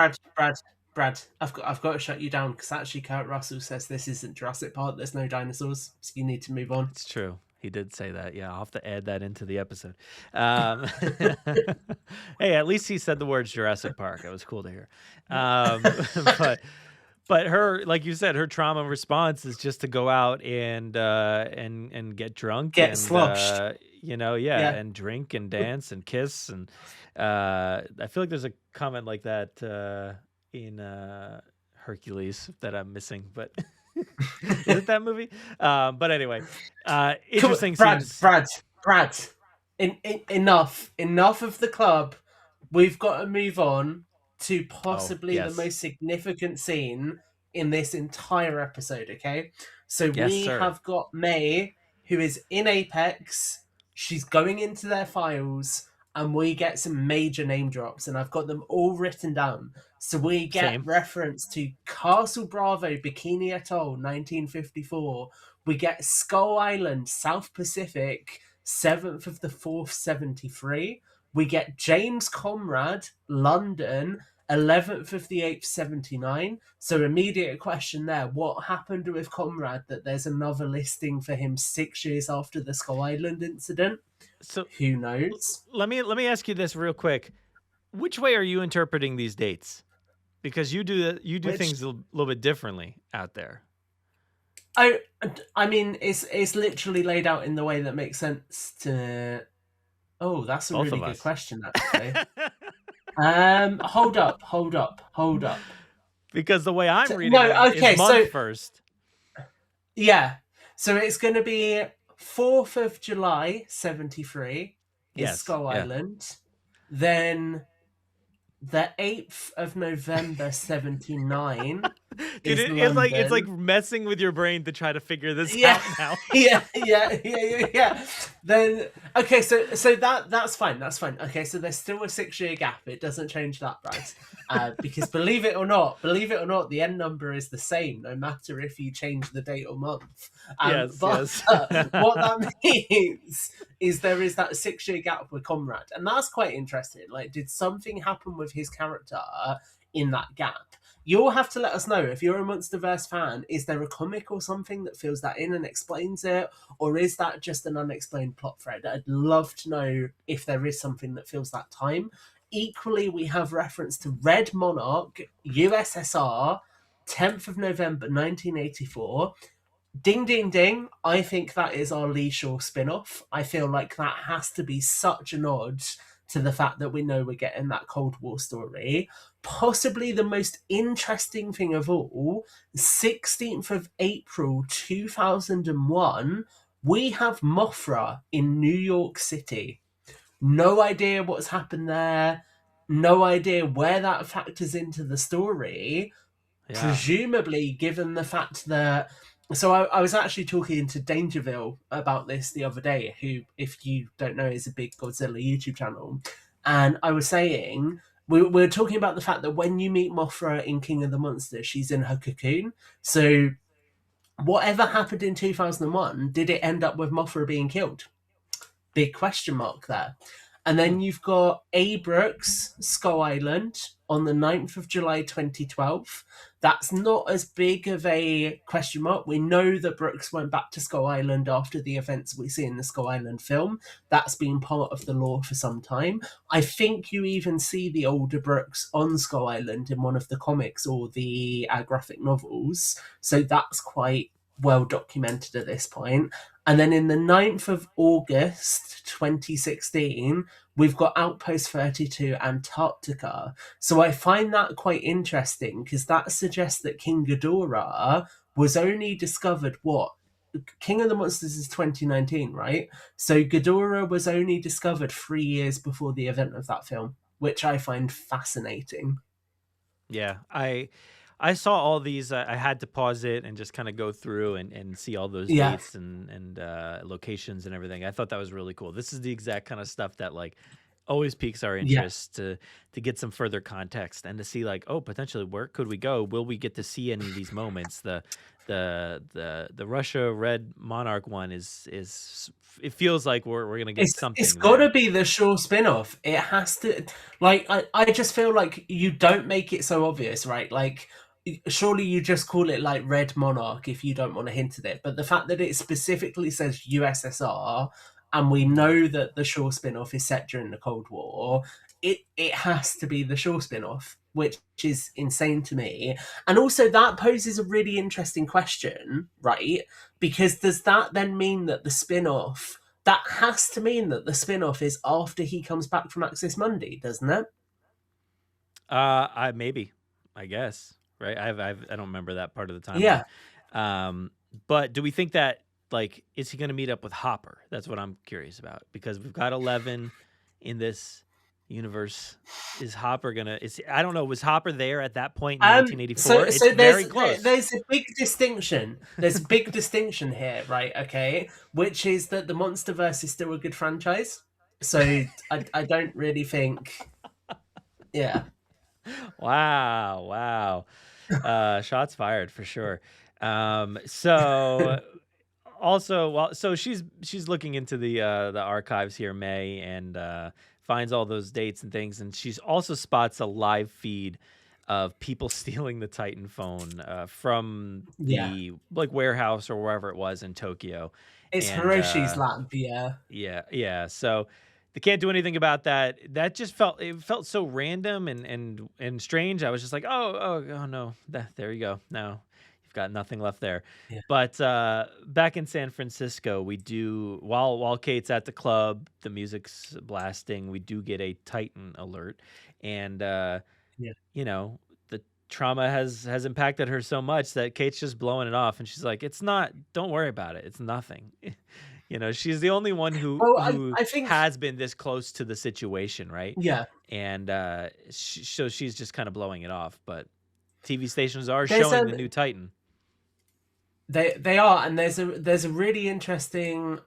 Brad, I've got to shut you down because actually Kurt Russell says this isn't Jurassic Park. There's no dinosaurs, so you need to move on. It's true. He did say that. Yeah, I'll have to add that into the episode. Hey, at least he said the words Jurassic Park. It was cool to hear. But but her, like you said, her trauma response is just to go out and get drunk Get and sloshed. you know, Yeah. and drink and dance and kiss and I feel like there's a comment like that in Hercules that I'm missing, but is it that movie? But anyway, interesting scenes. Brad. Enough of the club. We've got to move on to possibly the yes. most significant scene in this entire episode, okay? So Yes, we sir. have got May, who is in Apex. She's going into their files, and we get some major name drops, and I've got them all written down. So we get Same. reference to Castle Bravo, Bikini Atoll, 1954. We get Skull Island, South Pacific, 7th of the 4th, 73. We get James Conrad, London, 11th of the 8th, 79. So immediate question there. What happened with Conrad that there's another listing for him 6 years after the Skull Island incident? So who knows? Let me ask you this real quick. Which way are you interpreting these dates? Because you do things a little bit differently out there. I mean, it's literally laid out in the way that makes sense to. Oh, that's a Both really of good us. question, actually. Hold up. Because the way I'm reading it is month first. Yeah, so it's going to be 4th of July, 73 is Skull Island. Then the 8th of November, 79 Dude, it's like messing with your brain to try to figure this out now. yeah. Then okay, so that's fine. Okay, so there's still a 6-year gap. It doesn't change that, right? Because believe it or not, the end number is the same, no matter if you change the date or month. Yes. What that means is there is that 6-year gap with Conrad, and that's quite interesting. Like, did something happen with his character in that gap? You'll have to let us know if you're a Monsterverse fan. Is there a comic or something that fills that in and explains it, or is that just an unexplained plot thread? I'd love to know if there is something that fills that time. Equally, we have reference to Red Monarch, USSR, 10th of November 1984. Ding, ding, ding. I think that is our Lee Shaw spin-off. I feel like that has to be such a nod to the fact that we know we're getting that Cold War story. Possibly the most interesting thing of all, 16th of April 2001, we have Mothra in New York City. No idea what's happened there. No idea where that factors into the story. Yeah. Presumably, given the fact that... So I was actually talking to Dangerville about this the other day, who, if you don't know, is a big Godzilla YouTube channel. And I was saying, we were talking about the fact that when you meet Mothra in King of the Monsters, she's in her cocoon. So whatever happened in 2001, did it end up with Mothra being killed? Big question mark there. And then you've got A. Brooks, Skull Island, on the 9th of July 2012. That's not as big of a question mark. We know that Brooks went back to Skull Island after the events we see in the Skull Island film. That's been part of the lore for some time. I think you even see the older Brooks on Skull Island in one of the comics or the graphic novels. So that's quite well documented at this point. And then in the 9th of August 2016, we've got Outpost 32 Antarctica. So I find that quite interesting because that suggests that King Ghidorah was only discovered, King of the Monsters is 2019, right? So Ghidorah was only discovered 3 years before the event of that film, which I find fascinating. Yeah, I I saw all these. I had to pause it and just kind of go through and see all those Yeah, dates and locations and everything. I thought that was really cool. This is the exact kind of stuff that like always piques our yeah. interest to get some further context and to see like, oh, potentially where could we go? Will we get to see any of these moments? The Russia Red Monarch one is it feels like we're gonna get It's something got to there. be the Shaw spin-off. It has to. Like, I just feel like you don't make it so obvious, right? Like, surely you just call it like Red Monarch if you don't want to hint at it. But the fact that it specifically says USSR, and we Mhm. know that the Shaw spin-off is set during the Cold War, it has to be the Shaw spin-off, which is insane to me. And also that poses a really interesting question, right? Because does that then mean that the spin-off, that has to mean that the spin-off is after he comes back from Axis Mundi, doesn't it? I maybe, I guess, right? I don't remember that part of the Yeah. timeline. But do we think that like is he going to meet up with Hopper? That's what I'm curious about because we've got 11 in this universe. Is Hopper gonna? Is I don't know. Was Hopper there at that point in So 1984? It's so very close. there's a big distinction. There's a big distinction here, right? Okay, which is that the MonsterVerse is still a good franchise. So I don't really think, yeah. Wow. Shots fired for sure. So also, well, so she's looking into the archives here, May, and finds all those dates and things, and she's also spots a live feed of people stealing the Titan phone from Yeah, the like warehouse or wherever it was in Tokyo, it's and Hiroshi's lab. Yeah, yeah. So they can't do anything about that. That just felt so random and strange. I was just like, oh no, there you go. No, you've got nothing left there. yeah, But back in San Francisco, we do while Kate's at the club, the music's blasting. We do get a Titan alert, and yeah. you know the trauma has impacted her so much that Kate's just blowing it off, and she's like, "It's not. Don't worry about it. It's nothing." She's the only one who Well, who I think, has been this close to the situation, right? yeah. And so she's just kind of blowing it off. But TV stations are There's showing the new Titan. They are, and there's a really interesting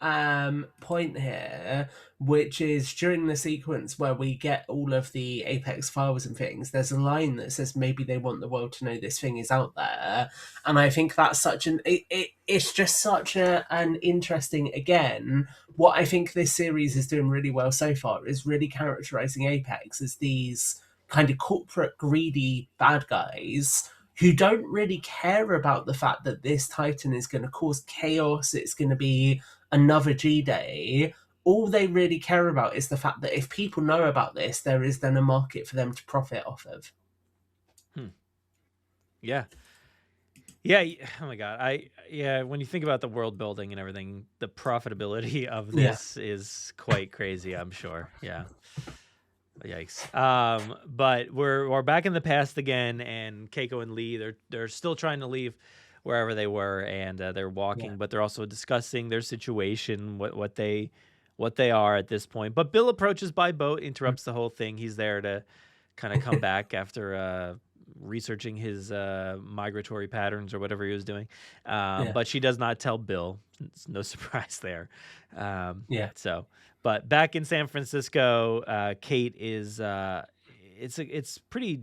point here, which is during the sequence where we get all of the Apex files and things. There's a line that says maybe they want the world to know this thing is out there, and I think that's such it's just such an interesting, again, what I think this series is doing really well so far is really characterizing Apex as these kind of corporate greedy bad guys who don't really care about the fact that this Titan is going to cause chaos, it's going to be another G-Day. All they really care about is the fact that if people know about this, there is then a market for them to profit off of. Yeah. Oh my god. When you think about the world building and everything, the profitability of Yeah. this is quite crazy, I'm sure. Yeah. Yikes. But we're back in the past again, and Keiko and Lee, they're still trying to leave wherever they were, and they're walking, Yeah. but they're also discussing their situation, what they are at this point. But Bill approaches by boat, interrupts the whole thing. He's there to kind of come back after researching his migratory patterns or whatever he was doing. Yeah. But she does not tell Bill. It's no surprise there. Yeah. So, but back in San Francisco, Kate is it's pretty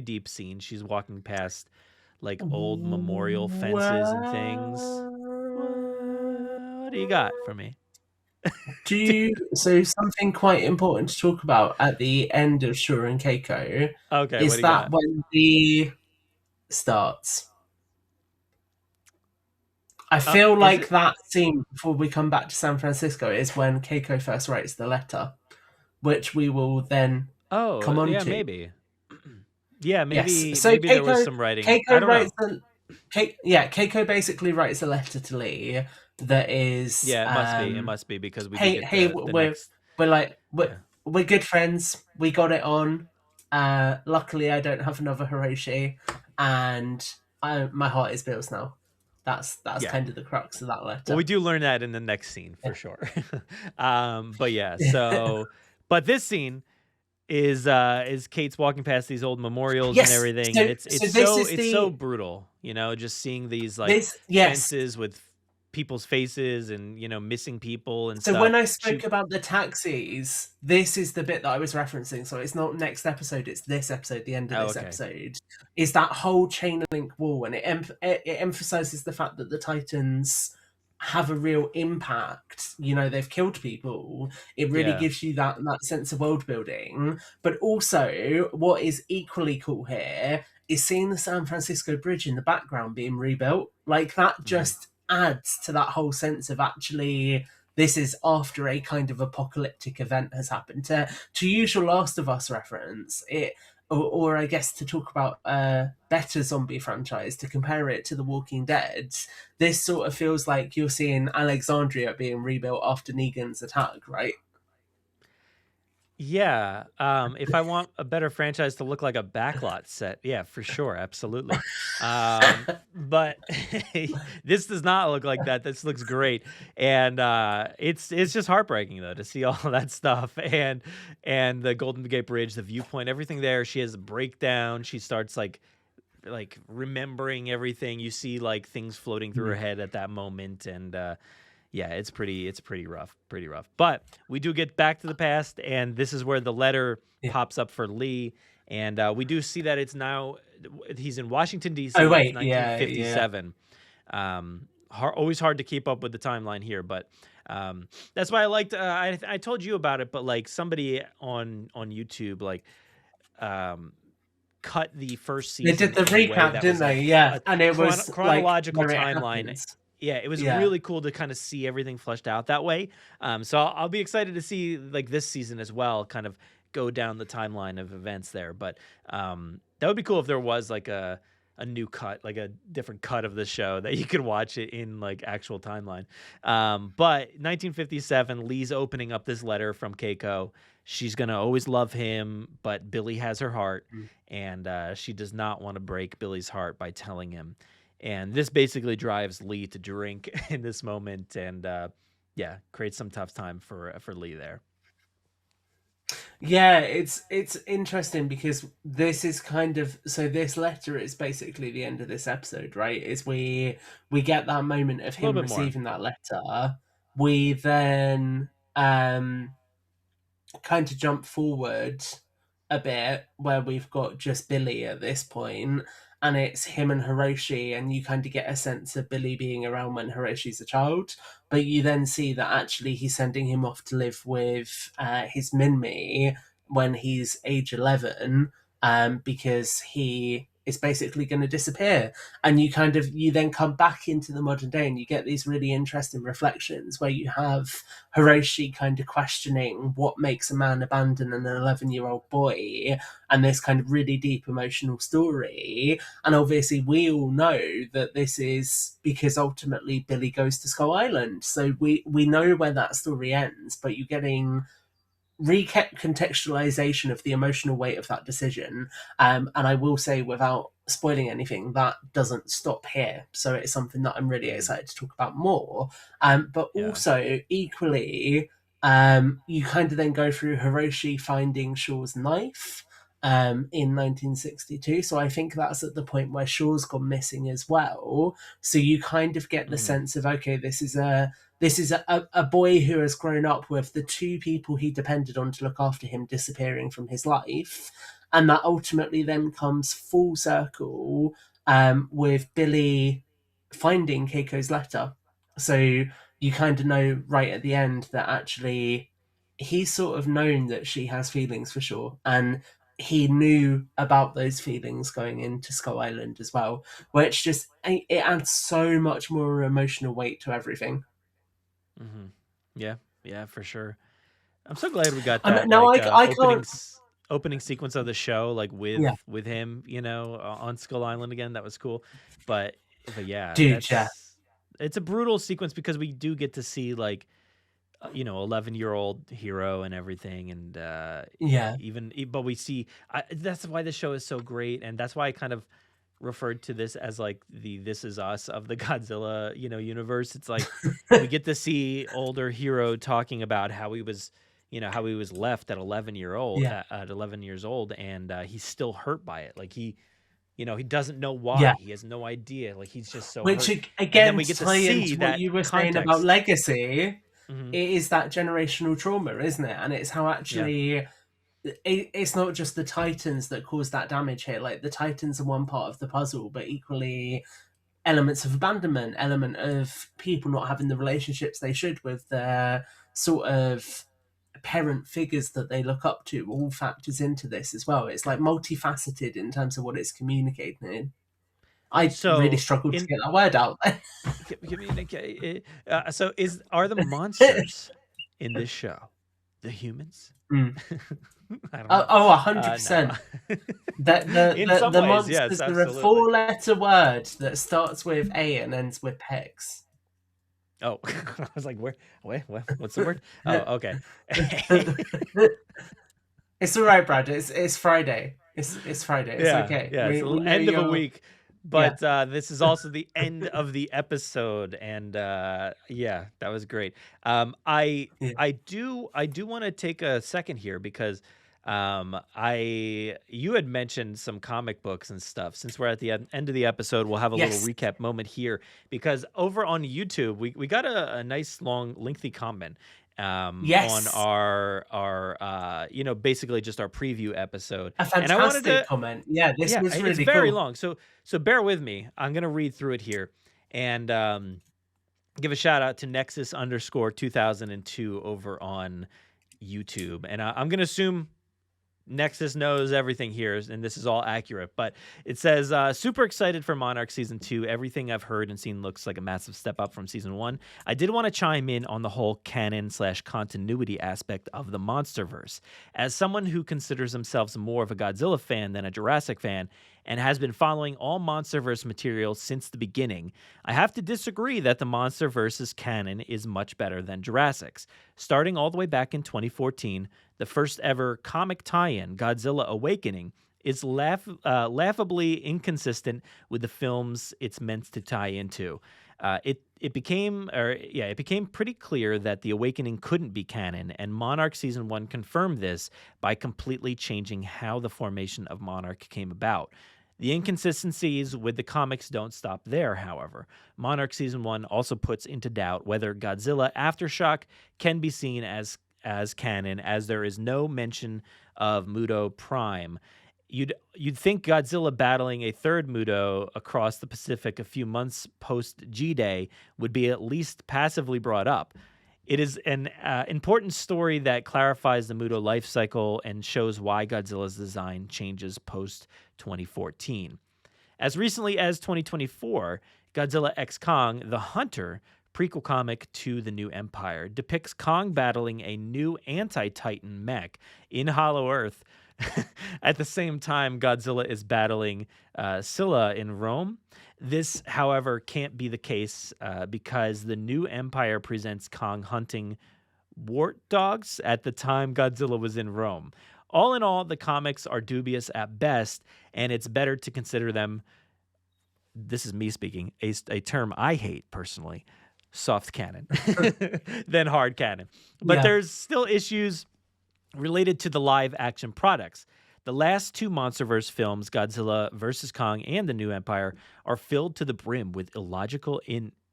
deep scene. She's walking past like old memorial fences and things. What do you got for me? So something quite important to talk about at the end of Shura and Keiko Okay, what is do you that got? when the starts. I feel Is like it? that scene before we come back to San Francisco is when Keiko first writes the letter, which we will then Oh, come on yeah, to. maybe. Yeah, Yes. maybe So there was some writing. I Keiko don't know. writes Keiko basically writes a letter to Lee that is, Yeah, it must be. It must be because we do hey, get hey, the next. we're like Yeah. we're good friends. We got it on. Luckily, I don't have another Hiroshi, and my heart is Bill's now. That's Yeah. kind of the crux of that Well, letter. we do learn that in the next scene for sure. But yeah, Yeah. so but this scene, is Kate's walking past these old memorials and Yes. everything, and it's So it's this so is it's so the brutal, just seeing these like this yes. fences with people's faces and missing people and So stuff. when I spoke about the taxis, this is the bit that I was referencing. So it's not next episode; it's this episode. The end of Oh, this okay. episode is that whole chain link wall, and it emphasizes the fact that the Titans have a real impact. They've killed people. It really Yeah. gives you that sense of world building. But also, what is equally cool here is seeing the San Francisco Bridge in the background being rebuilt. Like that Mhm. just adds to that whole sense of actually this is after a kind of apocalyptic event has happened. To use your Last of Us reference, or I guess to talk about a better zombie franchise, to compare it to The Walking Dead, this sort of feels like you're seeing Alexandria being rebuilt after Negan's attack, right? Yeah, if I want a better franchise to look like a backlot set, yeah, for sure, absolutely. But this does not look like that. This looks great, and it's just heartbreaking though to see all that stuff and the Golden Gate Bridge, the viewpoint, everything there. She has a breakdown. She starts like remembering everything. You see like things floating through her head at that moment, and yeah, it's pretty rough, pretty rough. But we do get back to the past, and this is where the letter Yeah. pops up for Lee, and we do see that it's now he's in Washington Oh D.C. It's wait, yeah. 1957. Always hard to keep up with the timeline here, but that's why I liked. I told you about it, but like somebody on YouTube like cut the first They season did the in a way recap, that didn't was like they? Yeah, a and it was like chronological where it timeline. happens. Yeah, it was Yeah. really cool to kind of see everything fleshed out that way. So I'll be excited to see like this season as well, kind of go down the timeline of events there. But that would be cool if there was like a new cut, like a different cut of the show that you could watch it in like actual timeline. But 1957, Lee's opening up this letter from Keiko. She's gonna always love him, but Billy has her heart, and she does not want to break Billy's heart by telling him. And this basically drives Lee to drink in this moment, and yeah, creates some tough time for Lee there. Yeah, it's interesting because this is kind of so this letter is basically the end of this episode, right? Is we get that moment of A little him bit more. receiving that letter. We then kind of jump forward a bit where we've got just Billy at this point, and it's him and Hiroshi, and you kind of get a sense of Billy being around when Hiroshi's a child, but you then see that actually he's sending him off to live with his Minmi when he's age 11, because he is basically going to disappear. And you then come back into the modern day and you get these really interesting reflections where you have Hiroshi kind of questioning what makes a man abandon an 11-year-old boy, and this kind of really deep emotional story. And obviously we all know that this is because ultimately Billy goes to Skull Island, so we know where that story ends, but you're getting recontextualization of the emotional weight of that decision. And I will say, without spoiling anything, that doesn't stop here. So it's something that I'm really excited to talk about more. But Yeah. also, equally, you kind of then go through Hiroshi finding Shaw's knife in 1962. So I think that's at the point where Shaw's gone missing as well. So you kind of get the sense of, okay, this is a boy who has grown up with the two people he depended on to look after him disappearing from his life. And that ultimately then comes full circle with Billy finding Keiko's letter. So you kind of know right at the end that actually he's sort of known that she has feelings for sure. And he knew about those feelings going into Skull Island as well, which just, it adds so much more emotional weight to everything. Mm-hmm. Yeah, for sure. I'm so glad we got And that now like I can't. opening sequence of the show like Yeah, with him, on Skull Island again. That was cool. But yeah, dude. Yeah, it's a brutal sequence because we do get to see like 11-year-old hero and everything, and yeah, but we see that's why the show is so great, and that's why I kind of referred to this as like the This Is Us of the Godzilla universe. It's like we get to see older hero talking about how he was how he was left at 11 Yeah. at 11 years old, and he's still hurt by it. Like he doesn't know Yeah. why. He has no idea. Like he's just so Which hurt. And then again, we to get to tie see into what that you were saying about context. legacy, Hmm. it is that generational trauma, isn't it? And it's how Yeah. actually it's not just the Titans that cause that damage here. Like the Titans are one part of the puzzle, but equally elements of abandonment, element of people not having the relationships they should with their sort of parent figures that they look up to, all factors into this as well. It's like multifaceted in terms of what it's communicating. I really So struggled to in get that word out there. communicate. So are the monsters in this show the humans? Mm. I don't know. Oh, 100%. No. In The some the ways, yes, monsters are a absolutely. 4-letter word that starts with A and ends with Pex. Oh, I was like, where? Wait, what? What's the word? Oh, okay. It's all right, Brad. It's Friday. It's Friday. It's okay. Yeah. It's We the know end of a you're. week, but this is also the end of the episode, and yeah, that was great. I Yeah. do want to take a second here because you had mentioned some comic books and stuff. Since we're at the end of the episode, we'll have a Yes. little recap moment here because over on YouTube we got a nice long lengthy comment Yes. on our basically just our preview episode. A And I wanted fantastic to comment. Yeah, this was it's really very cool. long. So bear with me. I'm gonna read through it here and give a shout out to Nexus _ 2002 over on YouTube. And I'm gonna assume Nexus knows everything here, and this is all accurate. But it says, super excited for Monarch Season 2. Everything I've heard and seen looks like a massive step up from Season 1. I did want to chime in on the whole canon/continuity aspect of the Monsterverse. As someone who considers themselves more of a Godzilla fan than a Jurassic fan, and has been following all Monsterverse material since the beginning, I have to disagree that the Monsterverse's canon is much better than Jurassic's. Starting all the way back in 2014, the first ever comic tie-in, Godzilla Awakening, is laughably inconsistent with the films it's meant to tie into. It became pretty clear that the Awakening couldn't be canon, and Monarch Season 1 confirmed this by completely changing how the formation of Monarch came about. The inconsistencies with the comics don't stop there, however. Monarch Season 1 also puts into doubt whether Godzilla Aftershock can be seen as canon, as there is no mention of Muto Prime. You'd think Godzilla battling a third Muto across the Pacific a few months post G-Day would be at least passively brought up. It is an important story that clarifies the Muto life cycle and shows why Godzilla's design changes post 2014. As recently as 2024, Godzilla x Kong: The Hunter, prequel comic to the New Empire, depicts Kong battling a new anti-Titan mech in Hollow Earth. At the same time, Godzilla is battling Scylla in Rome. This, however, can't be the case because the New Empire presents Kong hunting wart dogs at the time Godzilla was in Rome. All in all, the comics are dubious at best, and it's better to consider them, this is me speaking, a term I hate personally, soft canon than hard canon. But there's still issues related to the live action products. The last two Monsterverse films, Godzilla vs. Kong and The New Empire, are filled to the brim with illogical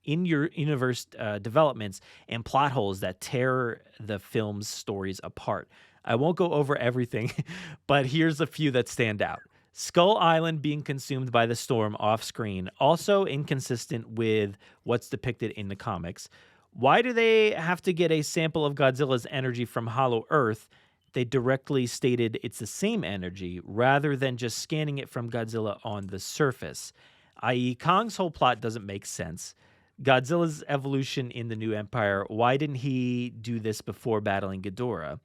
in-universe developments and plot holes that tear the film's stories apart. I won't go over everything, but here's a few that stand out. Skull Island being consumed by the storm off-screen, also inconsistent with what's depicted in the comics. Why do they have to get a sample of Godzilla's energy from Hollow Earth? They directly stated it's the same energy rather than just scanning it from Godzilla on the surface, i.e. Kong's whole plot doesn't make sense. Godzilla's evolution in the New Empire, why didn't he do this before battling Ghidorah?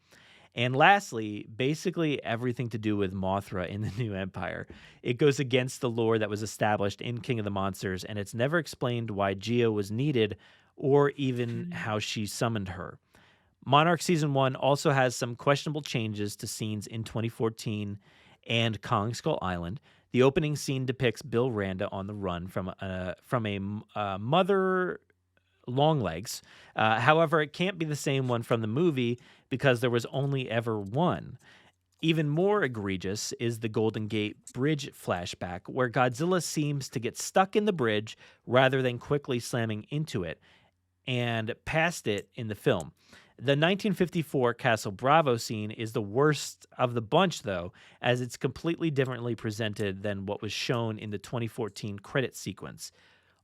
And lastly, basically everything to do with Mothra in the New Empire. It goes against the lore that was established in King of the Monsters, and it's never explained why Gia was needed or even how she summoned her. Monarch Season 1 also has some questionable changes to scenes in 2014 and Kong Skull Island. The opening scene depicts Bill Randa on the run from a Longlegs. However, it can't be the same one from the movie because there was only ever one. Even more egregious is the Golden Gate Bridge flashback, where Godzilla seems to get stuck in the bridge rather than quickly slamming into it and past it in the film. The 1954 Castle Bravo scene is the worst of the bunch, though, as it's completely differently presented than what was shown in the 2014 credit sequence.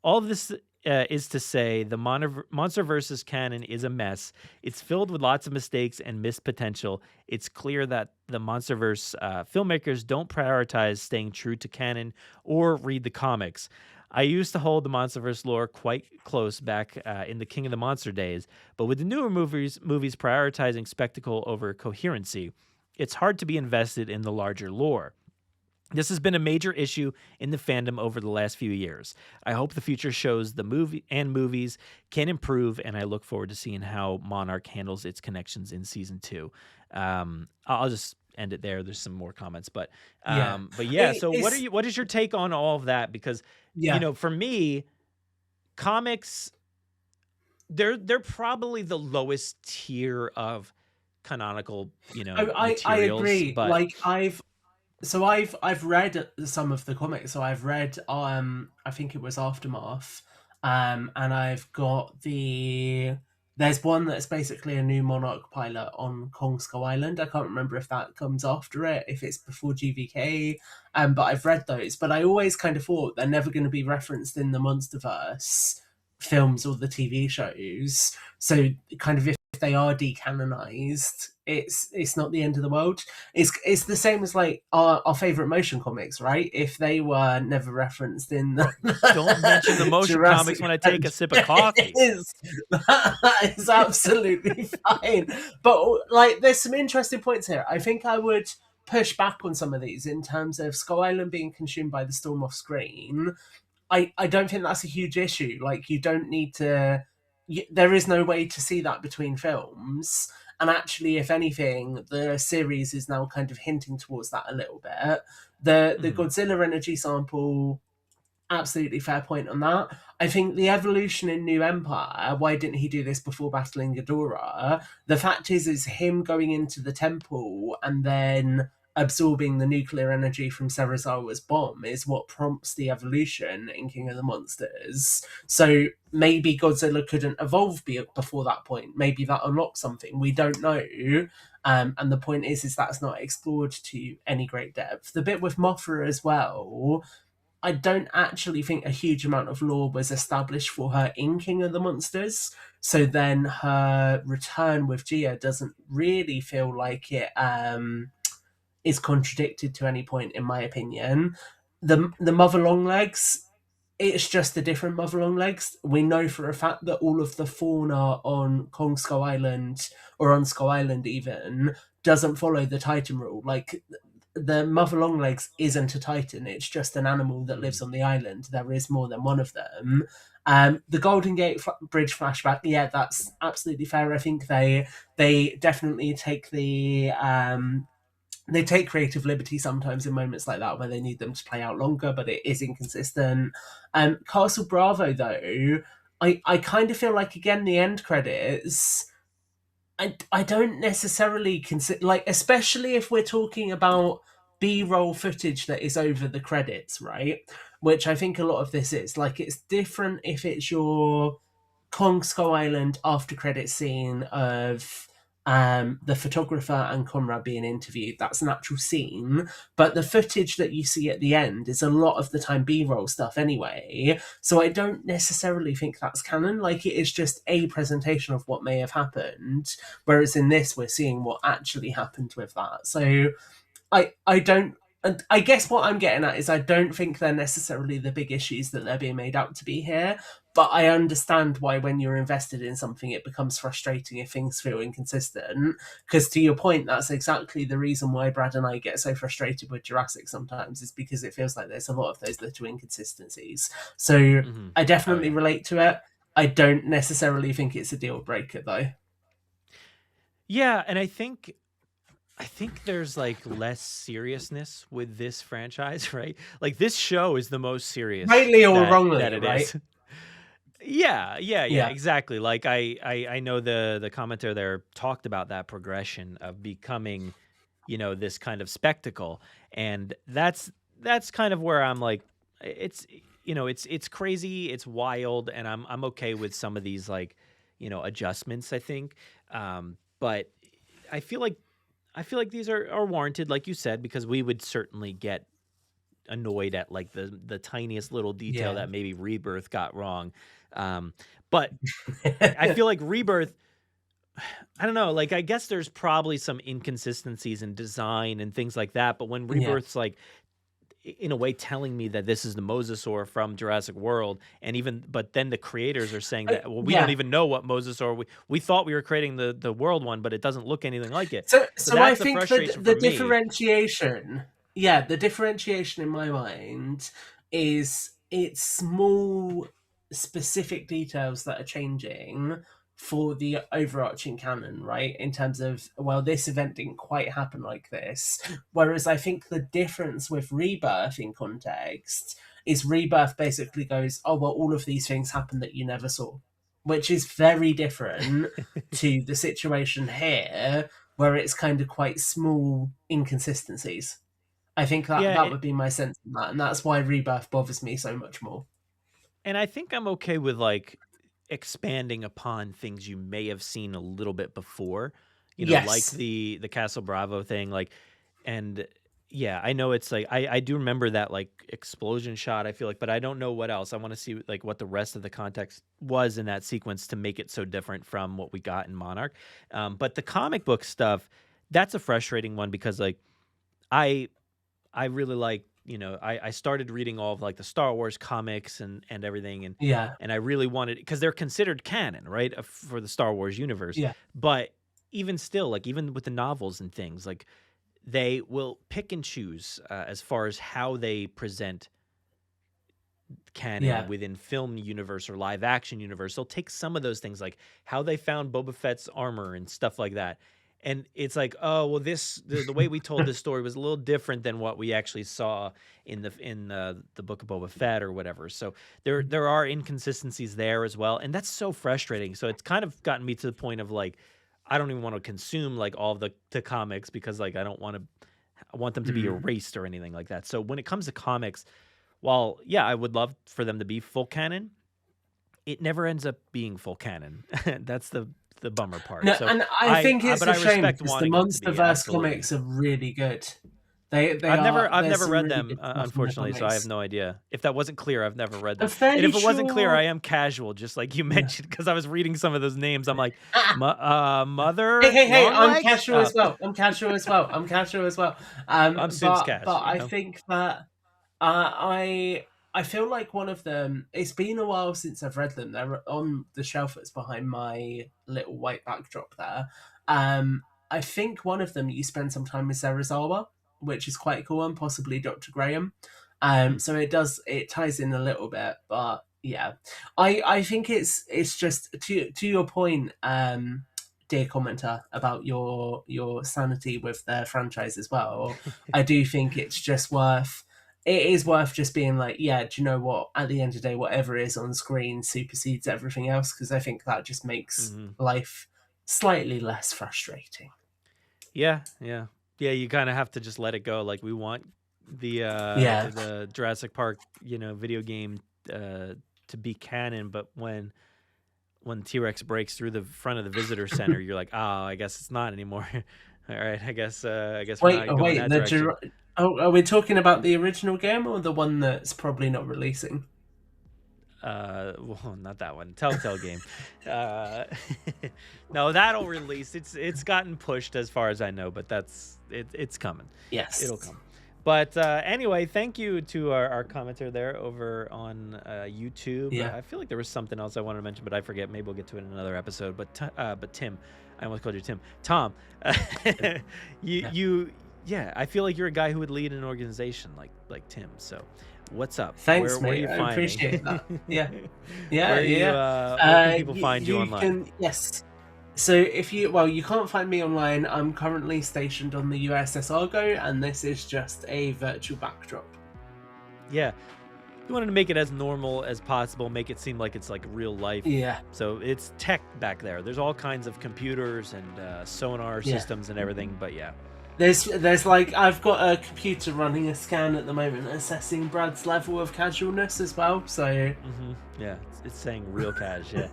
All of this is to say the MonsterVerse canon is a mess. It's filled with lots of mistakes and missed potential. It's clear that the MonsterVerse filmmakers don't prioritize staying true to canon or read the comics. I used to hold the MonsterVerse lore quite close back in the King of the Monster days, but with the newer movies prioritizing spectacle over coherency, it's hard to be invested in the larger lore. This has been a major issue in the fandom over the last few years. I hope the future shows the movies can improve, and I look forward to seeing how Monarch handles its connections in season 2. I'll just end it there. There's some more comments, but yeah. So what is your take on all of that? Because for me, comics, they're probably the lowest tier of canonical, materials. I agree. But like I've read some of the comics. So I've read I think it was Aftermath, and I've got there's one that's basically a new Monarch pilot on Kong Skull Island. I can't remember if that comes after it, if it's before GVK, but I've read those. But I always kind of thought they're never going to be referenced in the MonsterVerse films or the TV shows. So kind of if they are decanonized, it's not the end of the world. It's the same as like our favorite motion comics, right? If they were never referenced in the don't mention the motion Jurassic comics when I take a sip of coffee. That is absolutely fine. But like, there's some interesting points here. I think I would push back on some of these in terms of Skull Island being consumed by the storm off screen. I don't think that's a huge issue. Like, you don't need to. There is no way to see that between films. And actually, if anything, the series is now kind of hinting towards that a little bit. The Godzilla energy sample, absolutely fair point on that. I think the evolution in New Empire, why didn't he do this before battling Ghidorah? The fact is him going into the temple and then absorbing the nuclear energy from Serizawa's bomb is what prompts the evolution in King of the Monsters. So maybe Godzilla couldn't evolve before that point. Maybe that unlocked something. We don't know. And the point is that's not explored to any great depth. The bit with Mothra as well, I don't actually think a huge amount of lore was established for her in King of the Monsters. So then her return with Gia doesn't really feel like it is contradicted to any point, in my opinion. The Mother Longlegs, it's just a different Mother Longlegs. We know for a fact that all of the fauna on Kong Skull Island, or on Skull Island even, doesn't follow the Titan rule. Like, the Mother Longlegs isn't a Titan, it's just an animal that lives on the island. There is more than one of them. The Golden Gate Bridge flashback, yeah, that's absolutely fair. I think they definitely take they take creative liberty sometimes in moments like that where they need them to play out longer, but it is inconsistent. Castle Bravo, though, I kind of feel like, again, the end credits, I don't necessarily consider, like, especially if we're talking about B-roll footage that is over the credits, right? Which I think a lot of this is. Like, it's different if it's your Kong Skull Island after credit scene of the photographer and Conrad being interviewed. That's an actual scene, but the footage that you see at the end is a lot of the time B-roll stuff anyway, so I don't necessarily think that's canon. Like, it is just a presentation of what may have happened, whereas in this we're seeing what actually happened with that. So I don't, and I guess what I'm getting at is I don't think they're necessarily the big issues that they're being made out to be here, but I understand why when you're invested in something it becomes frustrating if things feel inconsistent, because to your point, that's exactly the reason why Brad and I get so frustrated with Jurassic sometimes, is because it feels like there's a lot of those little inconsistencies. So I definitely relate to it. I don't necessarily think it's a deal breaker, though. Yeah, and I think there's like less seriousness with this franchise, right? Like, this show is the most serious, Rightly or that wrongly, it right? is. Yeah. exactly. Like I know the commenter there talked about that progression of becoming, this kind of spectacle, and that's kind of where I'm like, it's it's crazy, it's wild, and I'm okay with some of these like, adjustments. I think, but I feel like these are warranted, like you said, because we would certainly get annoyed at like the tiniest little detail Yeah. that maybe Rebirth got wrong. But I feel like Rebirth, I don't know, like I guess there's probably some inconsistencies in design and things like that. But when Yeah. Rebirth's like in a way telling me that this is the mosasaur from Jurassic World, but then the creators are saying that, well, we don't Yeah. even know what mosasaur we thought we were creating the world one, but it doesn't look anything like it. So So I that's the think frustration the for me. differentiation, the differentiation in my mind is it's small, specific details that are changing for the overarching canon, right? In terms of, well, this event didn't quite happen like this. Whereas I think the difference with Rebirth in context is Rebirth basically goes, oh, well, all of these things happened that you never saw, which is very different to the situation here, where it's kind of quite small inconsistencies. I think that Yeah, would be my sense of that, and that's why Rebirth bothers me so much more. and I think I'm okay with like expanding upon things you may have seen a little bit before, like Yes. the Castle Bravo thing, like, and yeah, I know it's like I do remember that like explosion shot, I feel like, but I don't know what else. I want to see like what the rest of the context was in that sequence to make it so different from what we got in Monarch. But the comic book stuff, that's a frustrating one because like I I really like, I started reading all of like the Star Wars comics and everything, Yeah. and I really wanted, because they're considered canon, right, for the Star Wars universe. Yeah. But even still, like even with the novels and things, like they will pick and choose as far as how they present canon Yeah. within film universe or live action universe. They'll take some of those things, like how they found Boba Fett's armor and stuff like that. And it's like, oh well, the way we told this story was a little different than what we actually saw in the book of Boba Fett or whatever. So there are inconsistencies there as well, and that's so frustrating. So it's kind of gotten me to the point of like, I don't even want to consume like all of the comics because like I want them to be erased or anything like that. So when it comes to comics, while yeah, I would love for them to be full canon, it never ends up being full canon. That's the bummer part. No, So and I think it's but a I shame respect because the wanting it to be, MonsterVerse absolutely. comics are really good. They I've there's never some read really them, good stuff in the unfortunately, so I have comics. no idea. If that wasn't clear, I've never read I'm them. And fairly if it wasn't clear, I sure. am casual, just like you Yeah. mentioned, because I was reading some of those names. I'm like, Mother Hey! I'm Longlegs? casual as well. I'm casual as well. I'm Subs But Cash, I think that I feel like one of them. It's been a while since I've read them. They're on the shelf that's behind my little white backdrop there. I think one of them you spend some time with Serizawa, which is quite cool, and possibly Dr. Graham. So it ties in a little bit, but yeah, I think it's just to your point, dear commenter, about your sanity with their franchise as well. I do think it's just worth. It is worth just being like, yeah, do you know what? At the end of the day, whatever is on screen supersedes everything else, because I think that just makes life slightly less frustrating. Yeah. You kind of have to just let it go. Like we want Yeah. the Jurassic Park, video game to be canon, but when T-Rex breaks through the front of the visitor center, you're like, oh, I guess it's not anymore. All right, I guess we're not going that direction. Are we talking about the original game or the one that's probably not releasing? Well, not that one. Telltale game. No, that'll release. It's gotten pushed as far as I know, but it's coming. Yes, it'll come. But anyway, thank you to our commenter there over on YouTube. Yeah. I feel like there was something else I wanted to mention, but I forget. Maybe we'll get to it in another episode. But Tim, I almost called you Tim. Tom, yeah, I feel like you're a guy who would lead an organization like Tim. So, what's up? Thanks, where mate. I appreciate that. Yeah. Where can people find you online? Yes. So you can't find me online. I'm currently stationed on the USS Argo, and this is just a virtual backdrop. Yeah. he wanted to make it as normal as possible, make it seem like it's like real life. Yeah. So it's tech back there. There's all kinds of computers and sonar systems and everything. But yeah. There's like, I've got a computer running a scan at the moment assessing Brad's level of casualness as well, so... Yeah, it's saying real cash, yeah.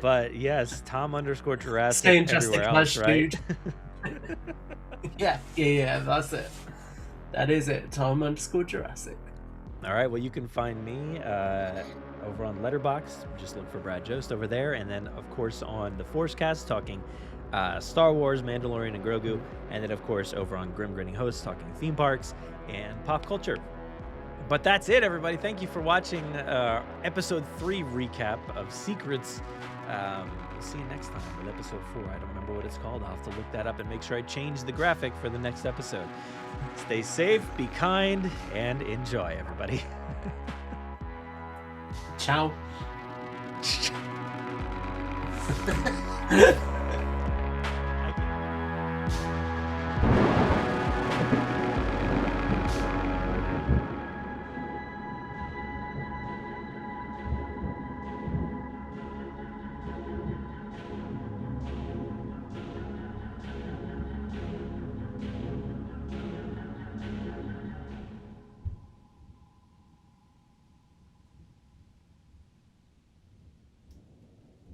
But yes, Tom_Jurassic Staying just everywhere a else, right? Yeah, that's it. That is it, Tom_Jurassic. All right, well, you can find me over on Letterboxd. Just look for Brad Jost over there. And then, of course, on the Forcecast, talking Star Wars, Mandalorian, and Grogu. And then, of course, over on Grim Grinning Hosts, talking theme parks and pop culture. But that's it, everybody. Thank you for watching episode 3 recap of Secrets. We'll see you next time with episode 4. I don't remember what it's called. I'll have to look that up and make sure I change the graphic for the next episode. Stay safe, be kind, and enjoy, everybody. Ciao.